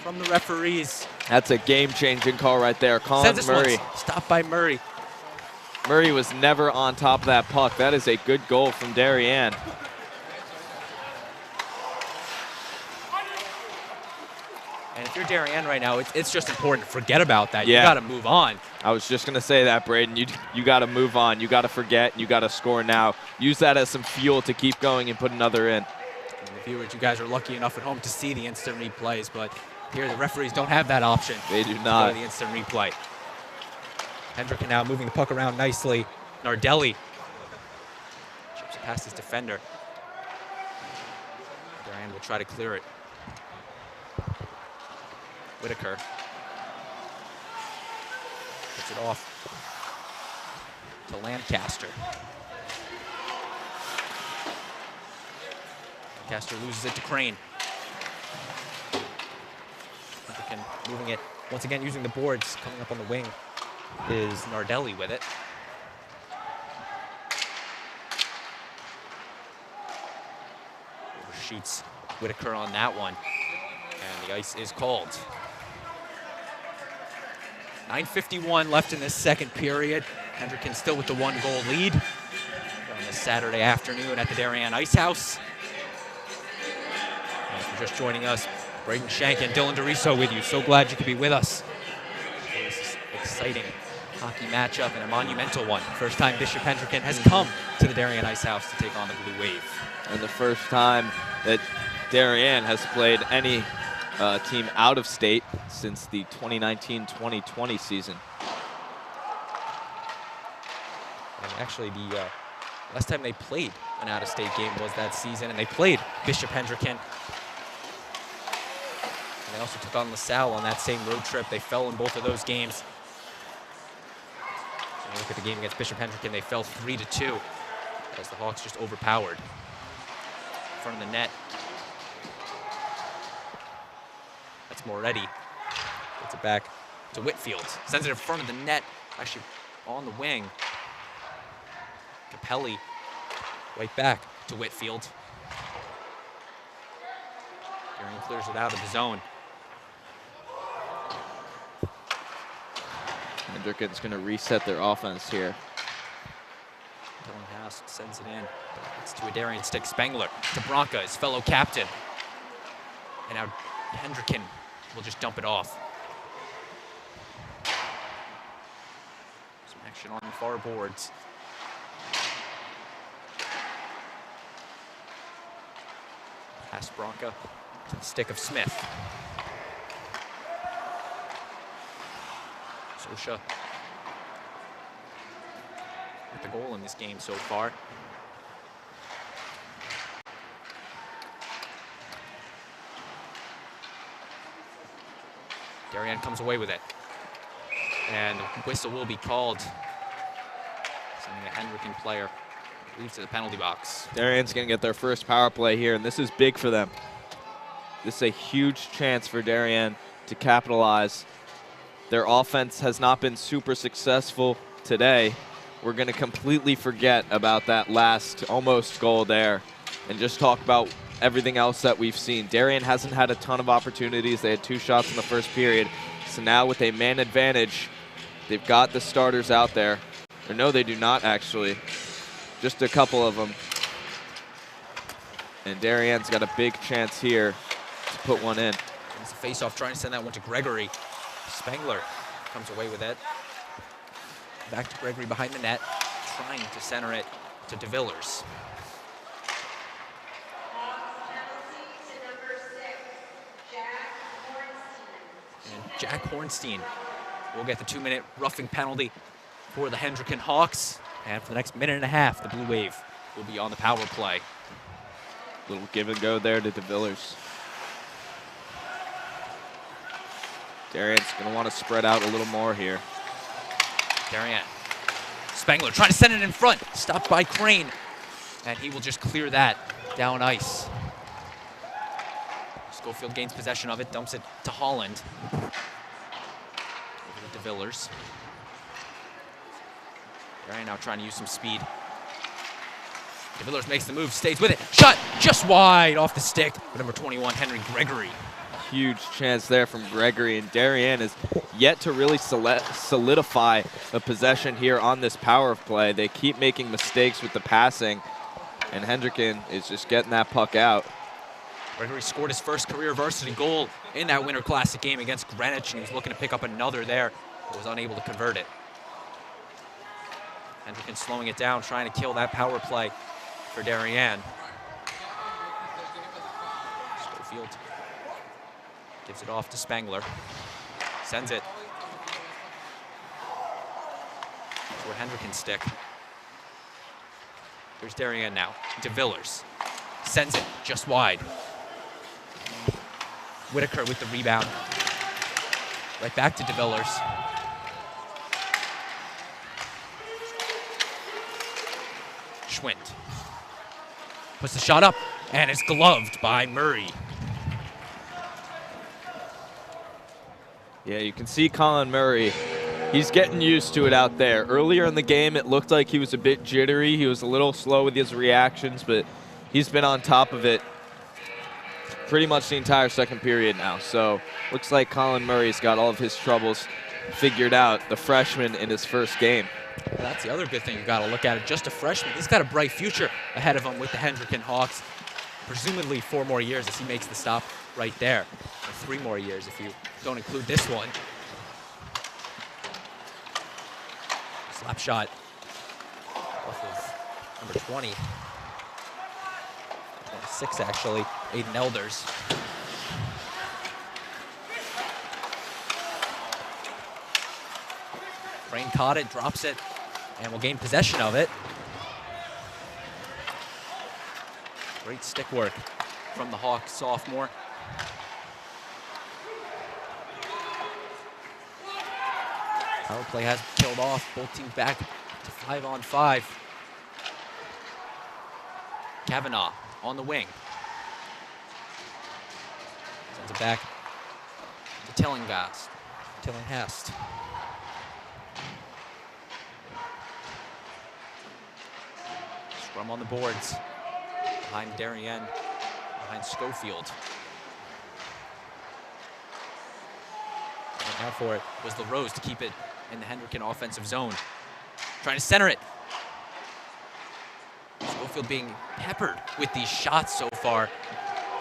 from the referees. That's a game-changing call right there. Colin Murray. Stopped by Murray. Murray was never on top of that puck. That is a good goal from Darien. And if you're Darien right now, it's just important to forget about that. Yeah. You got to move on. I was just going to say that, Braden. You got to move on. You got to forget. You got to score now. Use that as some fuel to keep going and put another in. And the viewers, you guys are lucky enough at home to see the instant replays, but here the referees don't have that option. They do not. The instant replay. Hendricken now moving the puck around nicely. Nardelli chips it past his defender. Darien will try to clear it. Whitaker puts it off to Lancaster. Lancaster loses it to Crane. Hendricken moving it once again using the boards. Coming up on the wing is Nardelli with it. Overshoots Whitaker on that one. And the ice is called. 9:51 left in this second period. Hendricken still with the 1-goal lead on this Saturday afternoon at the Darien Ice House. And if you're just joining us, Braden Shank and Dylan DeRiso with you. So glad you could be with us. This exciting hockey matchup and a monumental one. First time Bishop Hendricken has come to the Darien Ice House to take on the Blue Wave. And the first time that Darien has played any team out of state since the 2019-2020 season. And actually, the last time they played an out-of-state game was that season, and they played Bishop Hendricken. And they also took on LaSalle on that same road trip. They fell in both of those games. When you look at the game against Bishop Hendricken, they fell 3-2 as the Hawks just overpowered. In front of the net. That's Moretti. Gets it back to Whitfield. Sends it in front of the net, actually on the wing. Capelli right back to Whitfield. Darien clears it out of the zone. Hendricken's going to reset their offense here. Dylan House sends it in. It's to a Darien stick. Spengler to Bronca, his fellow captain. And now Hendricken will just dump it off. Some action on the far boards. Pass Bronca to the stick of Smith. Sosha with the goal in this game so far. Darien comes away with it. And the whistle will be called. Sending a Hendricken player leads to the penalty box. Darien's going to get their first power play here, and this is big for them. This is a huge chance for Darien to capitalize. Their offense has not been super successful today. We're going to completely forget about that last almost goal there and just talk about everything else that we've seen. Darien hasn't had a ton of opportunities. They had 2 shots in the first period. So now with a man advantage, they've got the starters out there. Or no, they do not actually. Just a couple of them. And Darien's got a big chance here to put one in. It's a face-off, trying to send that one to Gregory. Spengler comes away with it. Back to Gregory behind the net, trying to center it to DeVillers. And Jack Hornstein will get the 2-minute roughing penalty for the Hendricken Hawks. And for the next minute and a half, the Blue Wave will be on the power play. Little give and go there to DeVillers. Darien's going to want to spread out a little more here. Darien. Spengler trying to send it in front. Stopped by Crane. And he will just clear that down ice. Schofield gains possession of it, dumps it to Holland. Over to DeVillers. Darien now trying to use some speed. DeVillers makes the move, stays with it. Shot just wide off the stick. Number 21, Henry Gregory. Huge chance there from Gregory, and Darien is yet to really solidify a possession here on this power play. They keep making mistakes with the passing, and Hendricken is just getting that puck out. Gregory scored his first career varsity goal in that Winter Classic game against Greenwich, and he was looking to pick up another there, but was unable to convert it. Hendricken slowing it down, trying to kill that power play for Darien. Schofield gives it off to Spengler. Sends it to a Hendricken stick. Here's Darien now. DeVillers sends it just wide. Whitaker with the rebound. Right back to DeVillers. Schwint puts the shot up and is gloved by Murray. Yeah, you can see Colin Murray. He's getting used to it out there. Earlier in the game, it looked like he was a bit jittery. He was a little slow with his reactions, but he's been on top of it pretty much the entire second period now. So looks like Colin Murray's got all of his troubles figured out, the freshman in his first game. Well, that's the other good thing you've got to look at. Just a freshman. He's got a bright future ahead of him with the Hendricken Hawks. Presumably 4 more years as he makes the stop right there. Or 3 more years if you don't include this one. Slap shot off of number 20. 26 actually, Aiden Elders. Crane caught it, drops it, and will gain possession of it. Great stick work from the Hawks sophomore. Power play has killed off. Both teams back to 5-on-5. Kavanaugh on the wing. Sends it back to Tillinghast. Scrum on the boards. Behind Darien, behind Schofield. And out for it was LaRose to keep it in the Hendricken offensive zone. Trying to center it. Schofield being peppered with these shots so far.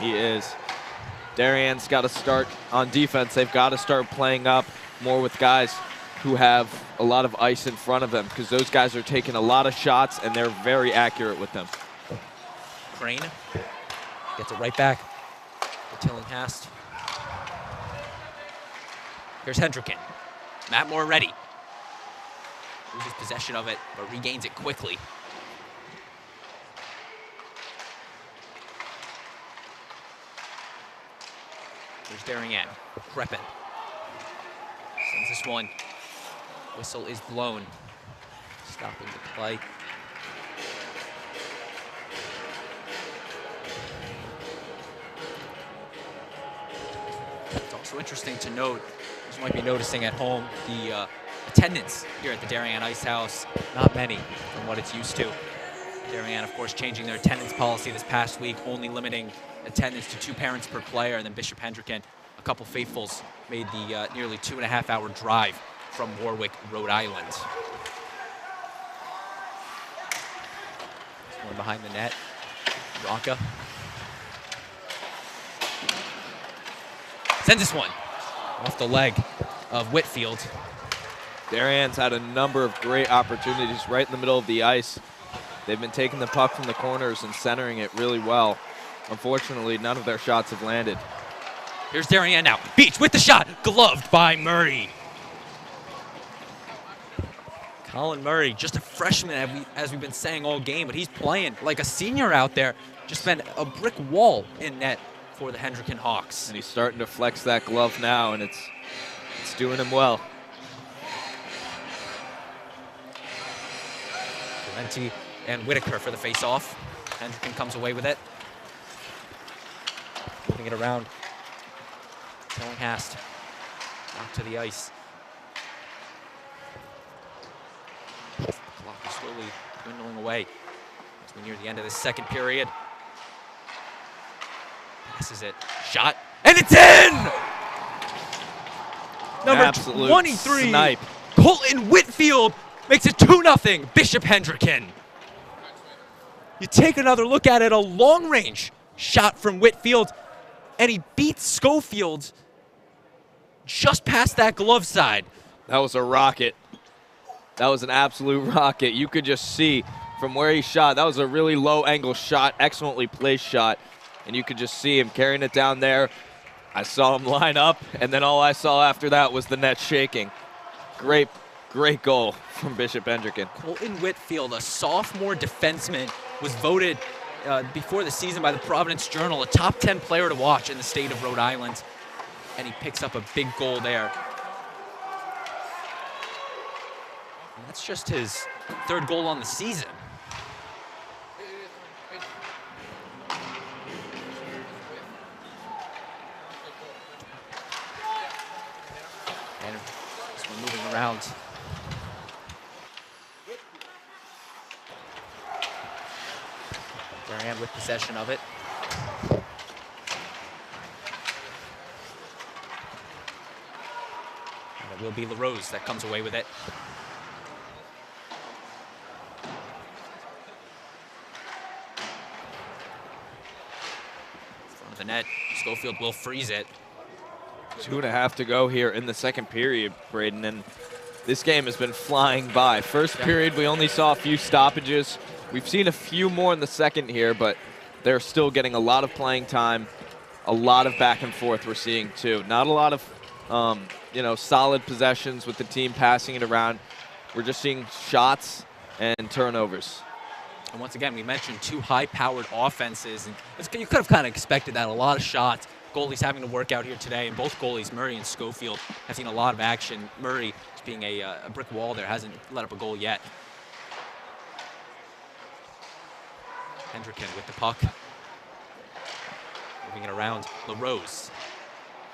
He is. Darien's got to start on defense. They've got to start playing up more with guys who have a lot of ice in front of them, because those guys are taking a lot of shots and they're very accurate with them. Crane gets it right back to Tillinghast. Here's Hendricken. Matt Moore ready. Loses possession of it, but regains it quickly. There's Darien. Kreppen sends this one. Whistle is blown. Stopping the play. It's also interesting to note, as you might be noticing at home, the attendance here at the Darien Ice House, not many from what it's used to. Darien, of course, changing their attendance policy this past week, only limiting attendance to 2 parents per player, and then Bishop Hendricken, a couple faithfuls, made the nearly 2.5-hour drive from Warwick, Rhode Island. This one behind the net, Rocca. Sends this one off the leg of Whitfield. Darien's had a number of great opportunities right in the middle of the ice. They've been taking the puck from the corners and centering it really well. Unfortunately, none of their shots have landed. Here's Darien now. Beach with the shot, gloved by Murray. Colin Murray, just a freshman, as we've been saying all game, but he's playing like a senior out there. Just been a brick wall in net for the Hendricken Hawks. And he's starting to flex that glove now, and it's doing him well. Valenti and Whitaker for the face-off. Hendricken comes away with it. Moving it around. Tillinghast back to the ice. The clock is slowly dwindling away as we near the end of the second period. Passes it. Shot. And it's in! Number 23, snipe. Colton Whitfield makes it 2-0, Bishop Hendricken. You take another look at it, a long-range shot from Whitfield, and he beats Schofield just past that glove side. That was a rocket. That was an absolute rocket. You could just see from where he shot. That was a really low-angle shot, excellently placed shot, and you could just see him carrying it down there. I saw him line up, and then all I saw after that was the net shaking. Great goal from Bishop Hendricken. Colton Whitfield, a sophomore defenseman, was voted before the season by the Providence Journal a top 10 player to watch in the state of Rhode Island, and he picks up a big goal there. And that's just his 3rd goal on the season. And this one moving around. Darien with possession of it. And it will be LaRose that comes away with it. Front of the net, Schofield will freeze it. 2.5 to go here in the second period, Braden, and this game has been flying by. First period, we only saw a few stoppages. We've seen a few more in the second here, but they're still getting a lot of playing time, a lot of back and forth we're seeing too. Not a lot of, solid possessions with the team passing it around. We're just seeing shots and turnovers. And once again, we mentioned 2 high-powered offenses, and you could have kind of expected that. A lot of shots. Goalies having to work out here today, and both goalies, Murray and Schofield, have seen a lot of action. Murray, just being a brick wall there, hasn't let up a goal yet. Hendricken with the puck. Moving it around. LaRose.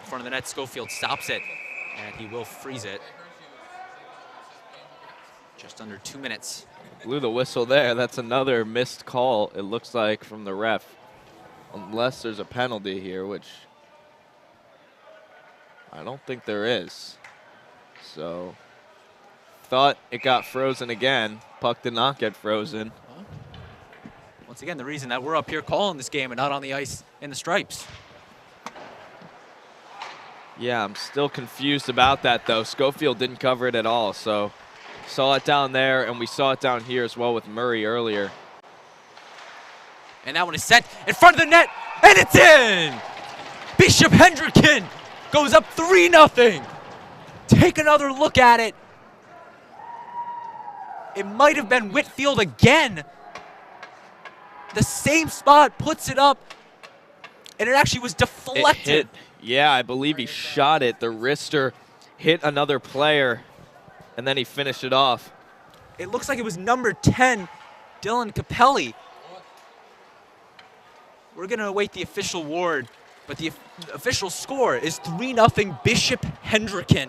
In front of the net, Schofield stops it, and he will freeze it. Just under 2 minutes. Blew the whistle there. That's another missed call, it looks like, from the ref. Unless there's a penalty here, which I don't think there is. So, thought it got frozen again. Puck did not get frozen. Once again, the reason that we're up here calling this game and not on the ice in the stripes. Yeah, I'm still confused about that, though. Schofield didn't cover it at all, so saw it down there, and we saw it down here as well with Murray earlier. And that one is sent in front of the net, and it's in! Bishop Hendricken goes up 3-0. Take another look at it. It might have been Whitfield again. The same spot, puts it up, and it actually was deflected. Yeah, I believe he shot it. The wrister hit another player, and then he finished it off. It looks like it was number 10, Dylan Capelli. We're going to await the official award, but the official score is 3-0 Bishop Hendricken.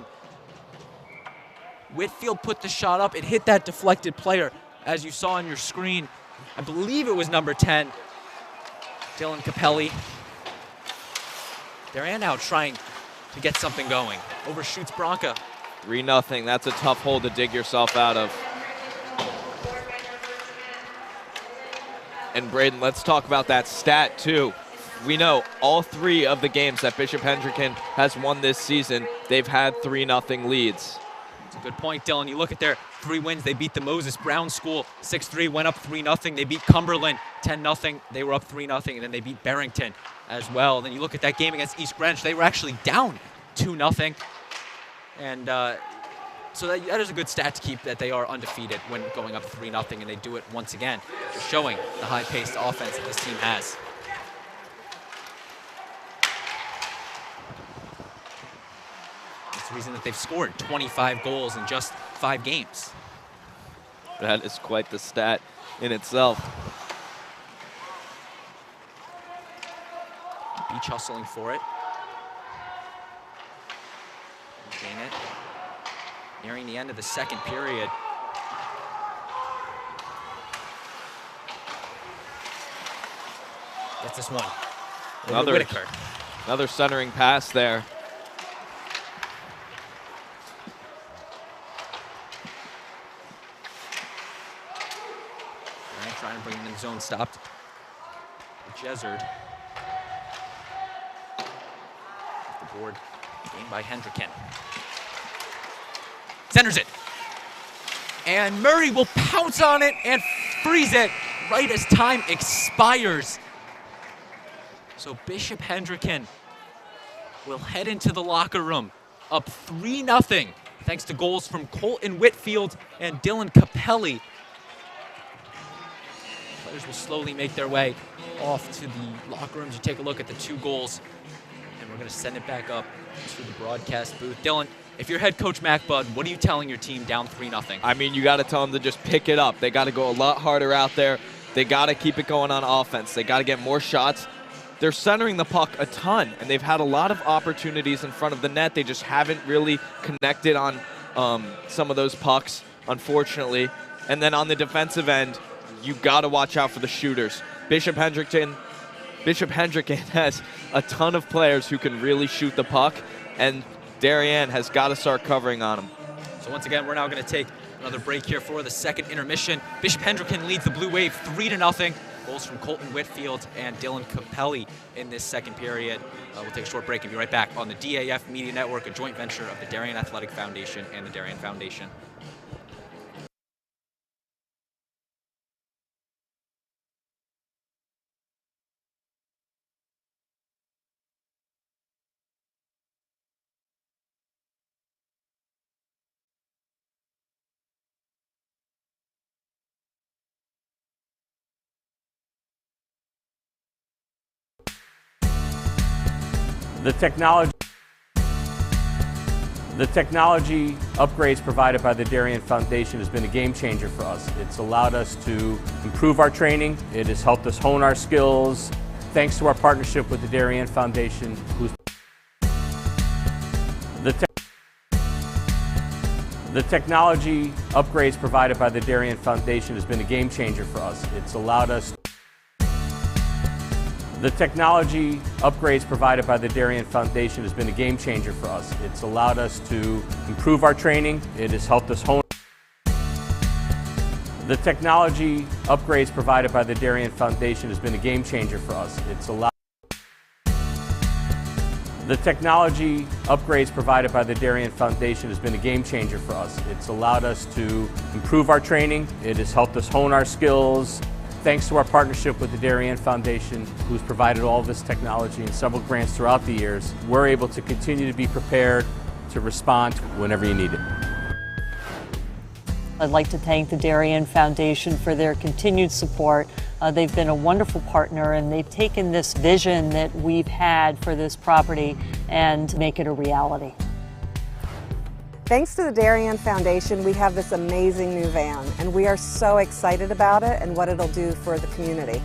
Whitfield put the shot up. It hit that deflected player, as you saw on your screen. I believe it was number 10, Dylan Capelli. Darien now trying to get something going. Overshoots Bronca. 3-0. That's a tough hole to dig yourself out of. And Braden, let's talk about that stat too. We know all 3 of the games that Bishop Hendricken has won this season, they've had 3-0 leads. That's a good point, Dylan. You look at their 3 wins. They beat the Moses Brown School 6-3, went up 3-0. They beat Cumberland 10-0. They were up 3-0, and then they beat Barrington as well. Then you look at that game against East Greenwich. They were actually down 2-0. And so that is a good stat to keep, that they are undefeated when going up 3-0, and they do it once again, showing the high-paced offense that this team has. That's the reason that they've scored 25 goals in just 5 games. That is quite the stat in itself. Beach hustling for it. Gain it. Nearing the end of the second period. Gets this one. Another centering pass there. Trying to bring him in zone, stopped. Jezzard. Off the board. Gained by Hendricken. Centers it. And Murray will pounce on it and freeze it right as time expires. So Bishop Hendricken will head into the locker room up 3-0 thanks to goals from Colton Whitfield and Dylan Capelli. Players will slowly make their way off to the locker rooms. You take a look at the 2 goals, and we're going to send it back up to the broadcast booth. Dylan, if you're head coach Mac Budd, what are you telling your team down 3-0? I mean, you got to tell them to just pick it up. They got to go a lot harder out there. They got to keep it going on offense. They got to get more shots. They're centering the puck a ton, and they've had a lot of opportunities in front of the net. They just haven't really connected on some of those pucks, unfortunately. And then on the defensive end, you got to watch out for the shooters. Bishop Hendricken has a ton of players who can really shoot the puck, and Darien has got to start covering on them. So once again, we're now going to take another break here for the second intermission. Bishop Hendricken leads the Blue Wave 3-0. Goals from Colton Whitfield and Dylan Capelli in this second period. We'll take a short break and be right back on the DAF Media Network, a joint venture of the Darien Athletic Foundation and the Darien Foundation. The technology upgrades provided by the Darien Foundation has been a game changer for us. It's allowed us to improve our training. It has helped us hone our skills. Thanks to our partnership with the Darien Foundation, the technology upgrades provided by the Darien Foundation has been a game changer for us. It's allowed us. The technology upgrades provided by the Darien Foundation has been a game changer for us. It's allowed us to improve our training. It has helped us hone. The technology upgrades provided by the Darien Foundation has been a game changer for us. It's allowed. The technology upgrades provided by the Darien Foundation has been a game changer for us. It's allowed us to improve our training. It has helped us hone our skills. Thanks to our partnership with the Darien Foundation, who's provided all of this technology and several grants throughout the years, we're able to continue to be prepared to respond whenever you need it. I'd like to thank the Darien Foundation for their continued support. They've been a wonderful partner, and they've taken this vision that we've had for this property and make it a reality. Thanks to the Darien Foundation, we have this amazing new van, and we are so excited about it and what it'll do for the community.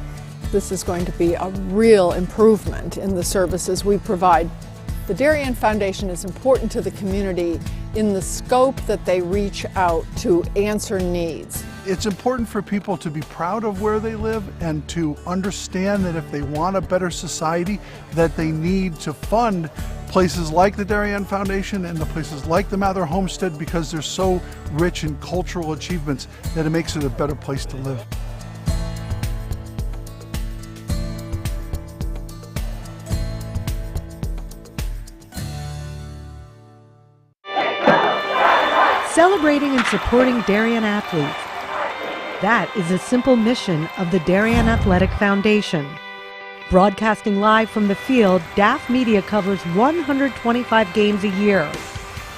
This is going to be a real improvement in the services we provide. The Darien Foundation is important to the community in the scope that they reach out to answer needs. It's important for people to be proud of where they live and to understand that if they want a better society, that they need to fund places like the Darien Foundation and the places like the Mather Homestead, because they're so rich in cultural achievements that it makes it a better place to live. Celebrating and supporting Darien athletes. That is a simple mission of the Darien Athletic Foundation. Broadcasting live from the field, DAF Media covers 125 games a year.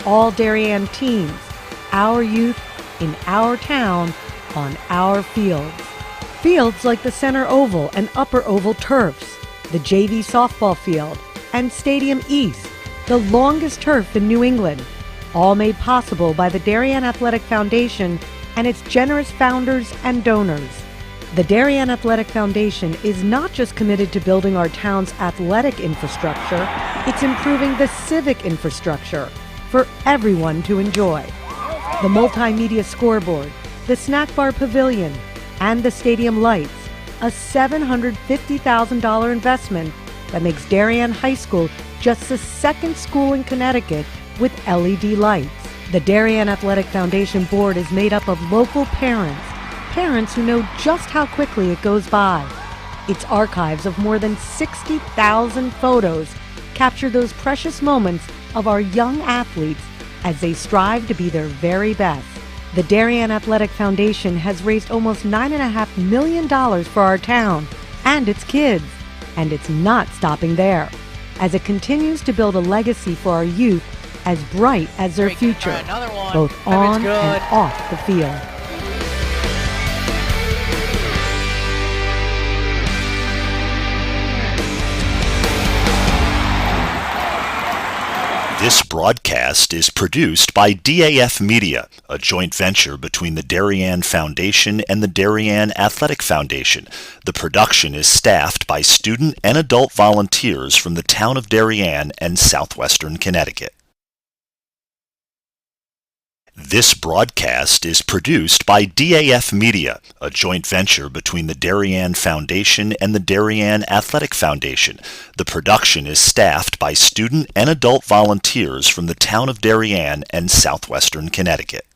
All Darien teams, our youth, in our town, on our fields. Fields like the Center Oval and Upper Oval turfs, the JV softball field, and Stadium East, the longest turf in New England. All made possible by the Darien Athletic Foundation and its generous founders and donors. The Darien Athletic Foundation is not just committed to building our town's athletic infrastructure, it's improving the civic infrastructure for everyone to enjoy. The multimedia scoreboard, the snack bar pavilion, and the stadium lights, a $750,000 investment that makes Darien High School just the second school in Connecticut with LED lights. The Darien Athletic Foundation board is made up of local parents who know just how quickly it goes by. Its archives of more than 60,000 photos capture those precious moments of our young athletes as they strive to be their very best. The Darien Athletic Foundation has raised almost $9.5 million for our town and its kids, and it's not stopping there, as it continues to build a legacy for our youth as bright as their future, both on and off the field. This broadcast is produced by DAF Media, a joint venture between the Darien Foundation and the Darien Athletic Foundation. The production is staffed by student and adult volunteers from the town of Darien and southwestern Connecticut. This broadcast is produced by DAF Media, a joint venture between the Darien Foundation and the Darien Athletic Foundation. The production is staffed by student and adult volunteers from the town of Darien and southwestern Connecticut.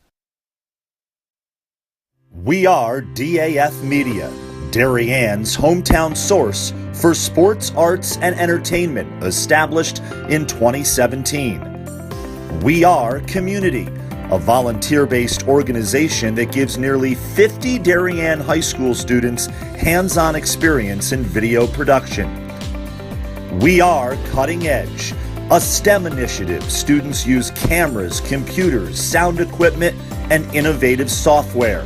We are DAF Media, Darien's hometown source for sports, arts, and entertainment, established in 2017. We are Community, a volunteer-based organization that gives nearly 50 Darien High School students hands-on experience in video production. We are Cutting Edge, a STEM initiative. Students use cameras, computers, sound equipment, and innovative software.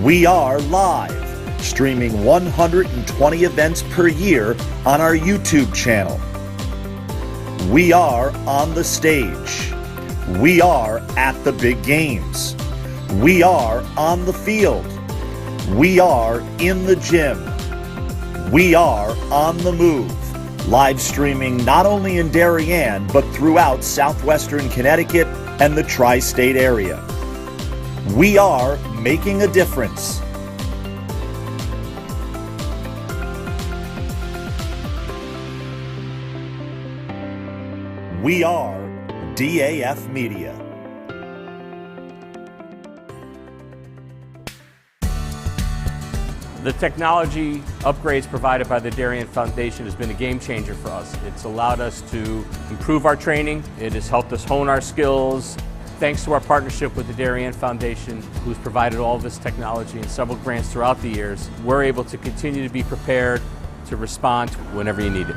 We are Live, streaming 120 events per year on our YouTube channel. We are On the Stage. We are At the Big Games. We are On the Field. We are In the Gym. We are On the Move, live streaming not only in Darien, but throughout southwestern Connecticut and the tri-state area. We are making a difference. We are DAF Media. The technology upgrades provided by the Darien Foundation has been a game changer for us. It's allowed us to improve our training. It has helped us hone our skills. Thanks to our partnership with the Darien Foundation, who's provided all this technology and several grants throughout the years, we're able to continue to be prepared to respond whenever you need it.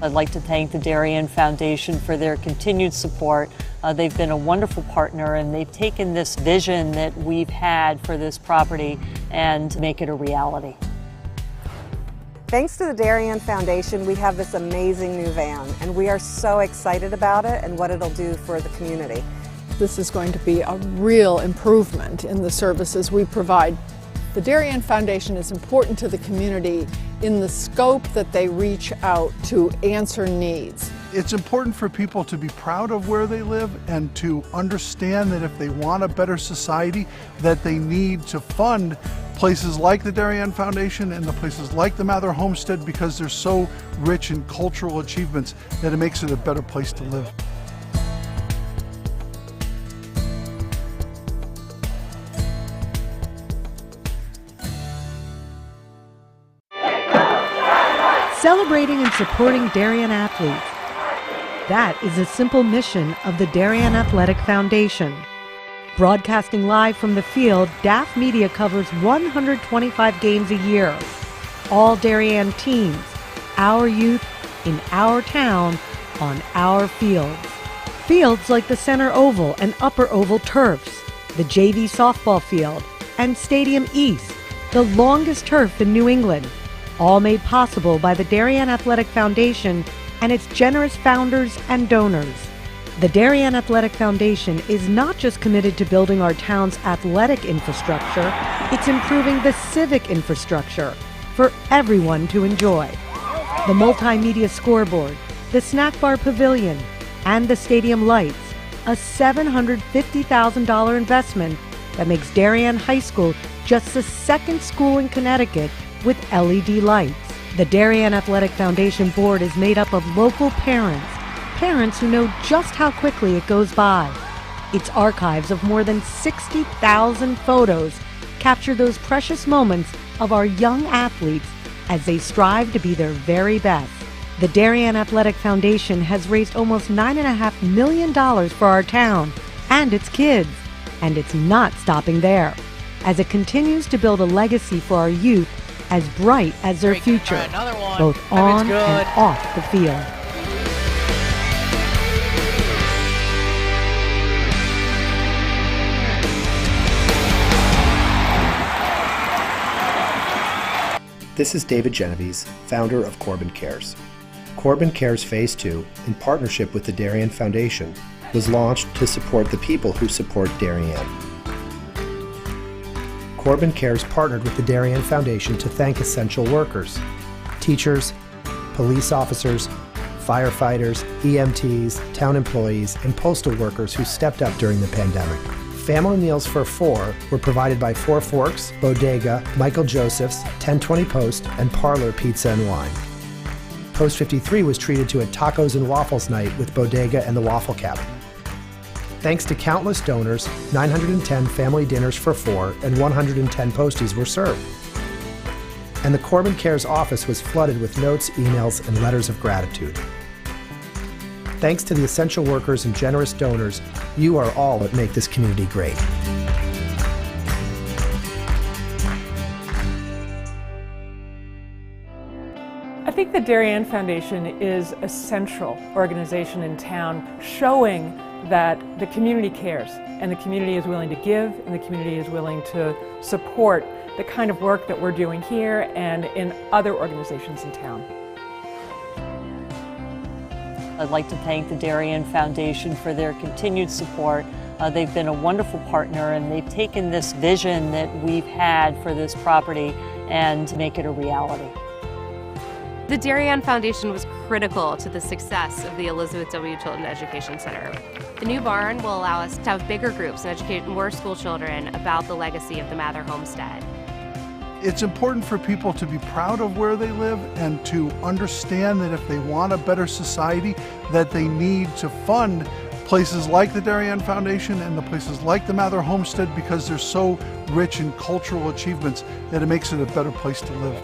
I'd like to thank the Darien Foundation for their continued support. They've been a wonderful partner, and they've taken this vision that we've had for this property and make it a reality. Thanks to the Darien Foundation, we have this amazing new van, and we are so excited about it and what it'll do for the community. This is going to be a real improvement in the services we provide. The Darien Foundation is important to the community in the scope that they reach out to answer needs. It's important for people to be proud of where they live and to understand that if they want a better society, that they need to fund places like the Darien Foundation and the places like the Mather Homestead, because they're so rich in cultural achievements that it makes it a better place to live. Celebrating and supporting Darien athletes. That is a simple mission of the Darien Athletic Foundation. Broadcasting live from the field, DAF Media covers 125 games a year. All Darien teams, our youth, in our town, on our fields. Fields like the Center Oval and Upper Oval turfs, the JV softball field, and Stadium East, the longest turf in New England. All made possible by the Darien Athletic Foundation and its generous founders and donors. The Darien Athletic Foundation is not just committed to building our town's athletic infrastructure, it's improving the civic infrastructure for everyone to enjoy. The multimedia scoreboard, the snack bar pavilion, and the stadium lights, a $750,000 investment that makes Darien High School just the second school in Connecticut with LED lights. The Darien Athletic Foundation board is made up of local parents who know just how quickly it goes by. Its archives of more than 60,000 photos capture those precious moments of our young athletes as they strive to be their very best. The Darien Athletic Foundation has raised almost $9.5 million for our town and its kids, and it's not stopping there, as it continues to build a legacy for our youth as bright as their future, both on and off the field. This is David Genovese, founder of Corbin Cares. Corbin Cares Phase 2, in partnership with the Darien Foundation, was launched to support the people who support Darien. Corbin Cares partnered with the Darien Foundation to thank essential workers, teachers, police officers, firefighters, EMTs, town employees, and postal workers who stepped up during the pandemic. Family meals for four were provided by Four Forks, Bodega, Michael Joseph's, 1020 Post, and Parlor Pizza and Wine. Post 53 was treated to a tacos and waffles night with Bodega and the Waffle Cabin. Thanks to countless donors, 910 family dinners for four and 110 posties were served. And the Corbin Cares office was flooded with notes, emails, and letters of gratitude. Thanks to the essential workers and generous donors, you are all that make this community great. I think the Darien Foundation is a central organization in town, showing that the community cares, and the community is willing to give, and the community is willing to support the kind of work that we're doing here and in other organizations in town. I'd like to thank the Darien Foundation for their continued support. They've been a wonderful partner, and they've taken this vision that we've had for this property and make it a reality. The Darien Foundation was critical to the success of the Elizabeth W. Chilton Education Center. The new barn will allow us to have bigger groups and educate more school children about the legacy of the Mather Homestead. It's important for people to be proud of where they live and to understand that if they want a better society, that they need to fund places like the Darien Foundation and the places like the Mather Homestead because they're so rich in cultural achievements that it makes it a better place to live.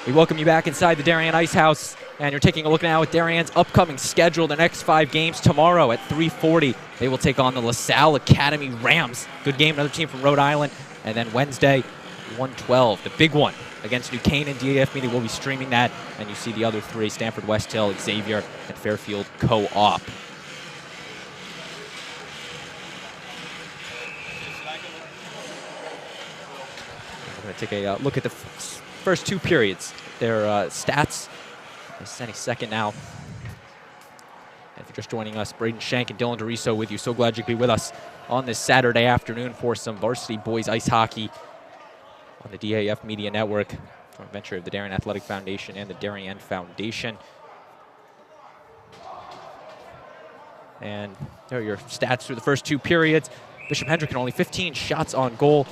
We welcome you back inside the Darien Ice House, and you're taking a look now at Darien's upcoming schedule. The next 5 games tomorrow at 3:40. They will take on the LaSalle Academy Rams. Good game, another team from Rhode Island. And then Wednesday, 1:12, the big one against New Canaan. DAF Media will be streaming that. And you see the other 3, Stanford West Hill, Xavier, and Fairfield Co-op. We're going to take a look at the first 2 periods. Their stats. It's any second now. And if you're just joining us, Braden Shank and Dylan DeRiso with you. So glad you could be with us on this Saturday afternoon for some varsity boys ice hockey on the DAF Media Network, joint venture of the Darien Athletic Foundation and the Darien Foundation. And there are your stats through the first 2 periods. Bishop Hendricken only 15 shots on goal.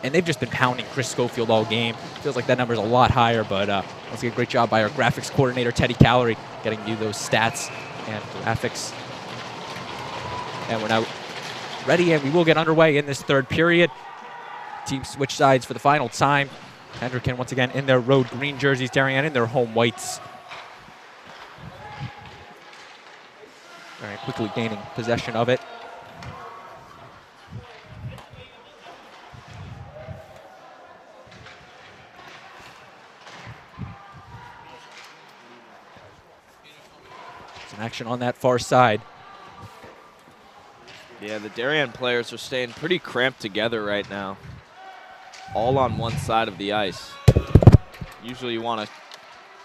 And they've just been pounding Chris Schofield all game. Feels like that number's a lot higher, but once again, great job by our graphics coordinator, Teddy Calorie, getting you those stats and graphics. And we're now ready, and we will get underway in this 3rd period. Teams switch sides for the final time. Hendricken once again in their road green jerseys, Darien in their home whites. Very quickly gaining possession of it. Action on that far side. Yeah, the Darien players are staying pretty cramped together right now. All on one side of the ice. Usually you want to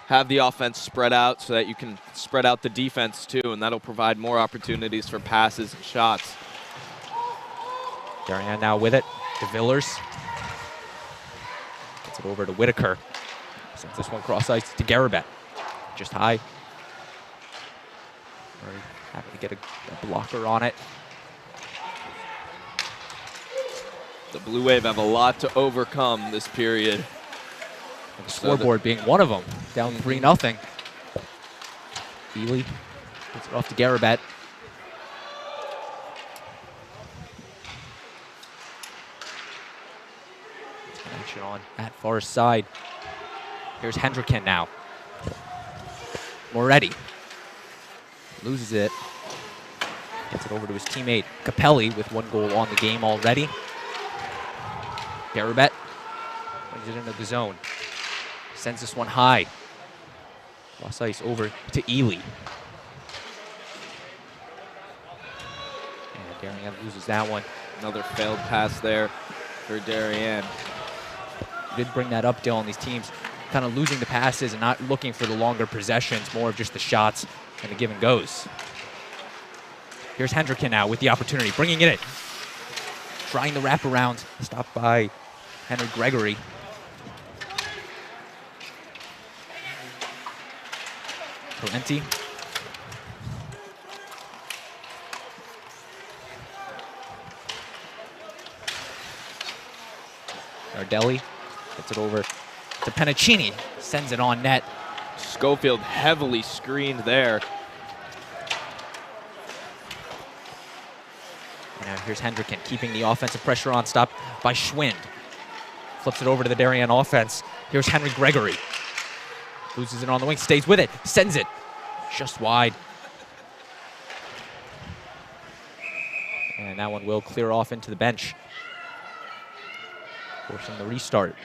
have the offense spread out so that you can spread out the defense too, and that'll provide more opportunities for passes and shots. Darien now with it. De Villers. Gets it over to Whitaker. Sends this one cross ice to Garabet. Just high. Having to get a blocker on it. The Blue Wave have a lot to overcome this period. And the scoreboard being one of them. Down 3-0. Ely gets it off to Garabet. Action on that far side. Here's Hendricken now. Moretti. Loses it. Gets it over to his teammate Capelli with 1 goal on the game already. Garabet brings it into the zone. Sends this one high. Cross ice over to Ely. And Darien loses that one. Another failed pass there for Darien. You did bring that up, Dylan. These teams kind of losing the passes and not looking for the longer possessions, more of just the shots and the give and goes. Here's Hendricken now with the opportunity, bringing it in. Trying the wraparound, stopped by Henry Gregory. Valenti. Nardelli gets it over to Penicini, sends it on net. Schofield heavily screened there. And now here's Hendricken keeping the offensive pressure on, stopped by Schwind. Flips it over to the Darien offense. Here's Henry Gregory. Loses it on the wing, stays with it, sends it just wide. And that one will clear off into the bench, forcing the restart.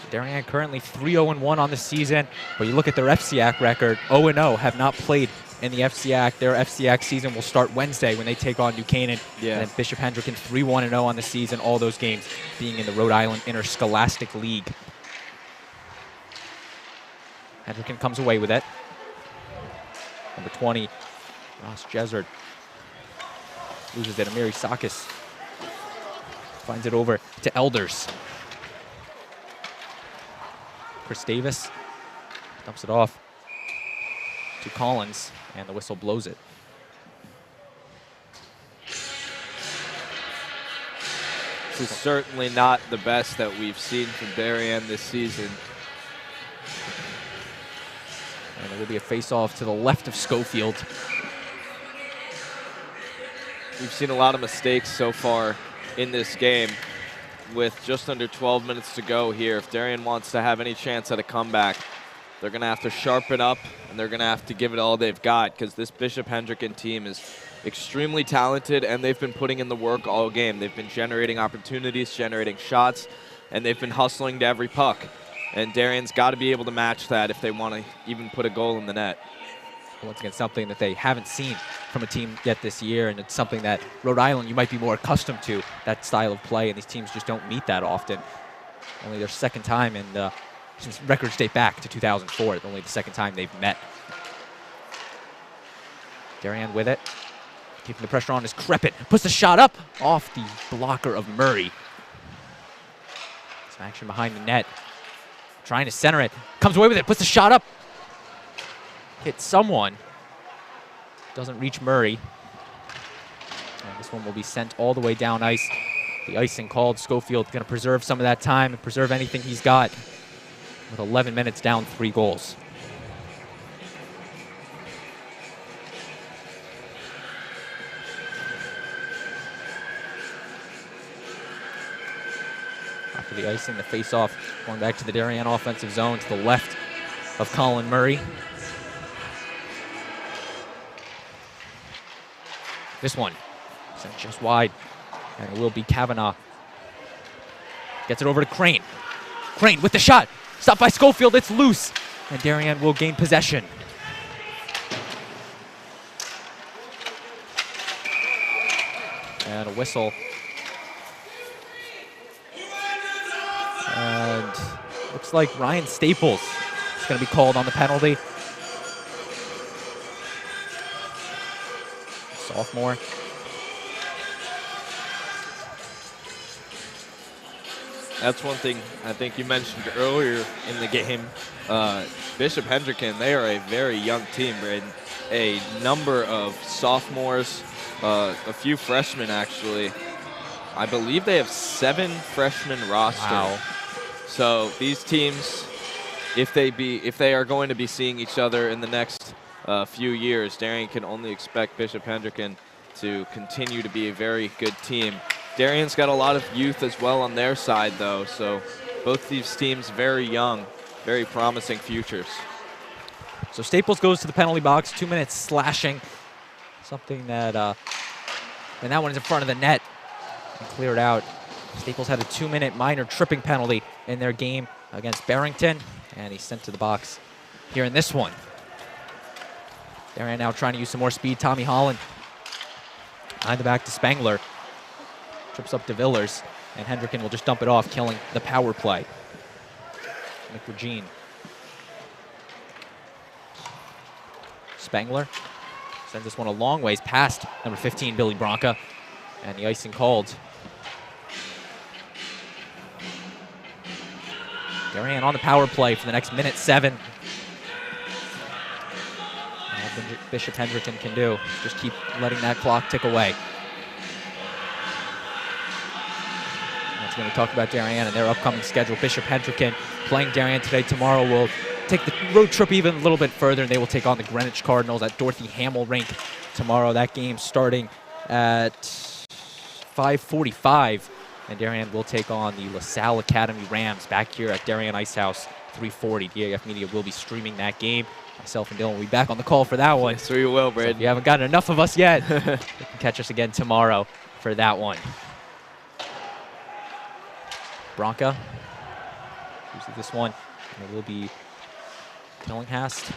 Darien currently 3-0-1 on the season, but you look at their FCAC record, 0-0, have not played in the FCAC. Their FCAC season will start Wednesday when they take on New Canaan. Yeah. And Bishop Hendricken 3-1-0 on the season, all those games being in the Rhode Island Interscholastic League. Hendricken comes away with it. Number 20, Ross Jezzard. Loses it. Amiri Sakis finds it over to Elders. Chris Davis dumps it off to Collins, and the whistle blows it. This is certainly not the best that we've seen from Darien this season. And it will be a face-off to the left of Schofield. We've seen a lot of mistakes so far in this game with just under 12 minutes to go here. If Darien wants to have any chance at a comeback, they're going to have to sharpen up, and they're going to have to give it all they've got, because this Bishop Hendricken team is extremely talented, and they've been putting in the work all game. They've been generating opportunities, generating shots, and they've been hustling to every puck. And Darien's got to be able to match that if they want to even put a goal in the net. Once again, something that they haven't seen from a team yet this year, and it's something that Rhode Island, you might be more accustomed to, that style of play, and these teams just don't meet that often. Only their second time since records date back to 2004, only the second time they've met. Darien with it. Keeping the pressure on is Crepin. Puts the shot up off the blocker of Murray. Some action behind the net. Trying to center it. Comes away with it. Puts the shot up. Hits someone. Doesn't reach Murray. And this one will be sent all the way down ice. The icing called. Schofield going to preserve some of that time and preserve anything he's got with 11 minutes down, 3 goals. After the icing, the face-off going back to the Darien offensive zone to the left of Colin Murray. This one sent just wide, and it will be Kavanaugh. Gets it over to Crane. Crane with the shot. Stopped by Schofield. It's loose, and Darien will gain possession. And a whistle. And looks like Ryan Staples is going to be called on the penalty. Sophomore. That's one thing I think you mentioned earlier in the game. Bishop Hendricken, they are a very young team, and a number of sophomores, a few freshmen actually. I believe they have 7 freshmen roster. Wow. So these teams, if they are going to be seeing each other in the next few years, Darien can only expect Bishop Hendricken to continue to be a very good team. Darien's got a lot of youth as well on their side, though, so both these teams very young, very promising futures. So Staples goes to the penalty box, 2 minutes slashing. Something that, and that one is in front of the net and cleared out. Staples had a 2-minute minor tripping penalty in their game against Barrington, and he's sent to the box here in this one. Darien now trying to use some more speed. Tommy Holland behind the back to Spangler. Trips up to Villers, and Hendricken will just dump it off, killing the power play. McRegine. Spangler sends this one a long ways past number 15, Billy Bronca, and the icing called. Darien on the power play for the next minute 7. All Bishop Hendricken can do is just keep letting that clock tick away. When we talk about Darien and their upcoming schedule, Bishop Hendricken playing Darien today. Tomorrow will take the road trip even a little bit further, and they will take on the Greenwich Cardinals at Dorothy Hamill Rink tomorrow. That game starting at 5:45, and Darien will take on the LaSalle Academy Rams back here at Darien Ice House, 3:40. DAF Media will be streaming that game. Myself and Dylan will be back on the call for that one. Yes, we will, Brad. So if you haven't gotten enough of us yet, you can catch us again tomorrow for that one. Bronca uses this one, and it will be Tillinghast.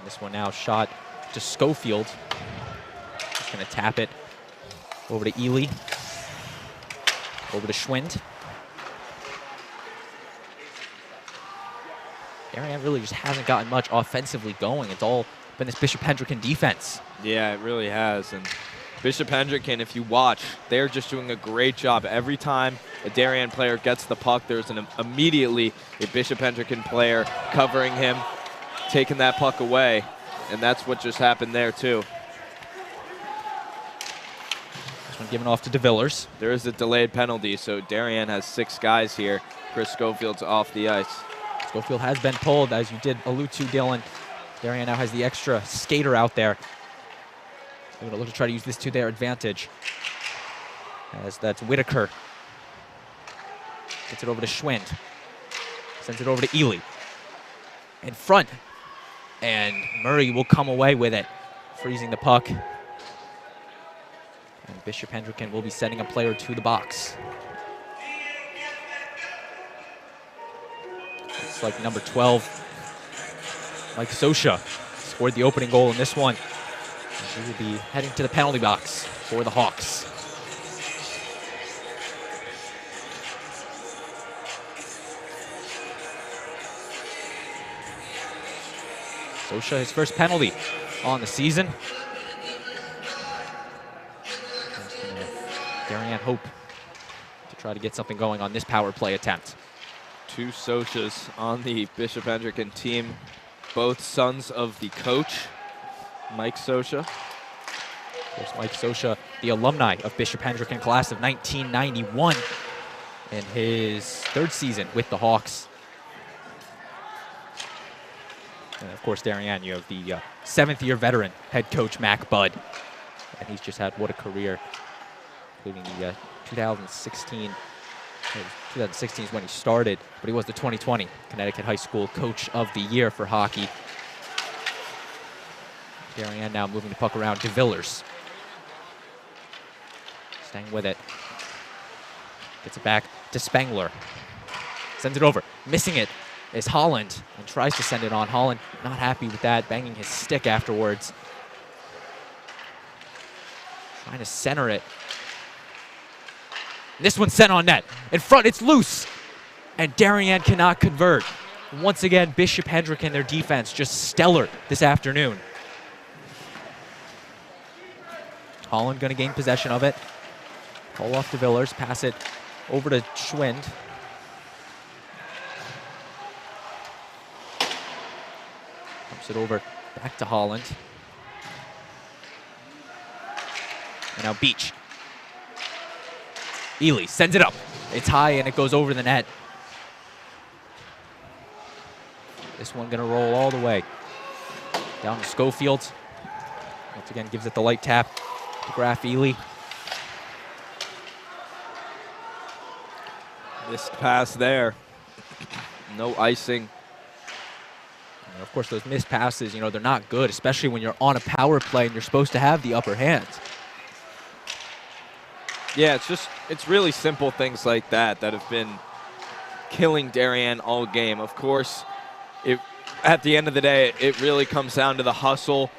And this one now shot to Schofield. Just going to tap it over to Ely. Over to Schwind. Darien really just hasn't gotten much offensively going. It's all been this Bishop Hendricken defense. Yeah, it really has. And Bishop Hendricken, if you watch, they're just doing a great job. Every time a Darien player gets the puck, there's immediately a Bishop Hendricken player covering him, taking that puck away. And that's what just happened there, too. This one given off to DeVillers. There is a delayed penalty, so Darien has 6 guys here. Chris Schofield's off the ice. Schofield has been pulled, as you did allude to, Dylan. Darien now has the extra skater out there. They're going to look to try to use this to their advantage. As that's Whitaker. Gets it over to Schwind. Sends it over to Ely. In front. And Murray will come away with it, freezing the puck. And Bishop Hendricken will be sending a player to the box. Looks like number 12, Mike Sosha, scored the opening goal in this one. And he will be heading to the penalty box for the Hawks. Sosha, his first penalty on the season. Darien hope to try to get something going on this power play attempt. 2 Soshas on the Bishop Hendricken team, both sons of the coach, Mike Sosha. Of course, Mike Sosha, the alumni of Bishop Hendricken, class of 1991, in his 3rd season with the Hawks. And of course, Darien, you have the 7th-year veteran head coach, Mac Budd. And he's just had what a career, including the 2016 is when he started, but he was the 2020 Connecticut High School Coach of the Year for hockey. Darien now moving the puck around to Villers. Staying with it. Gets it back to Spengler. Sends it over. Missing it is Holland and tries to send it on. Holland not happy with that, banging his stick afterwards. Trying to center it. This one's sent on net. In front, it's loose. And Darien cannot convert. Once again, Bishop Hendricken, their defense, just stellar this afternoon. Holland going to gain possession of it. Call off to Villers, pass it over to Schwind. Pumps it over back to Holland. And now Beach. Ely sends it up. It's high and it goes over the net. This one gonna roll all the way down to Schofield. Once again, gives it the light tap to Graf Ely. This pass there, no icing. And of course, those missed passes, they're not good, especially when you're on a power play and you're supposed to have the upper hand. Yeah, it's really simple things like that that have been killing Darien all game. Of course, at the end of the day, it really comes down to the hustle.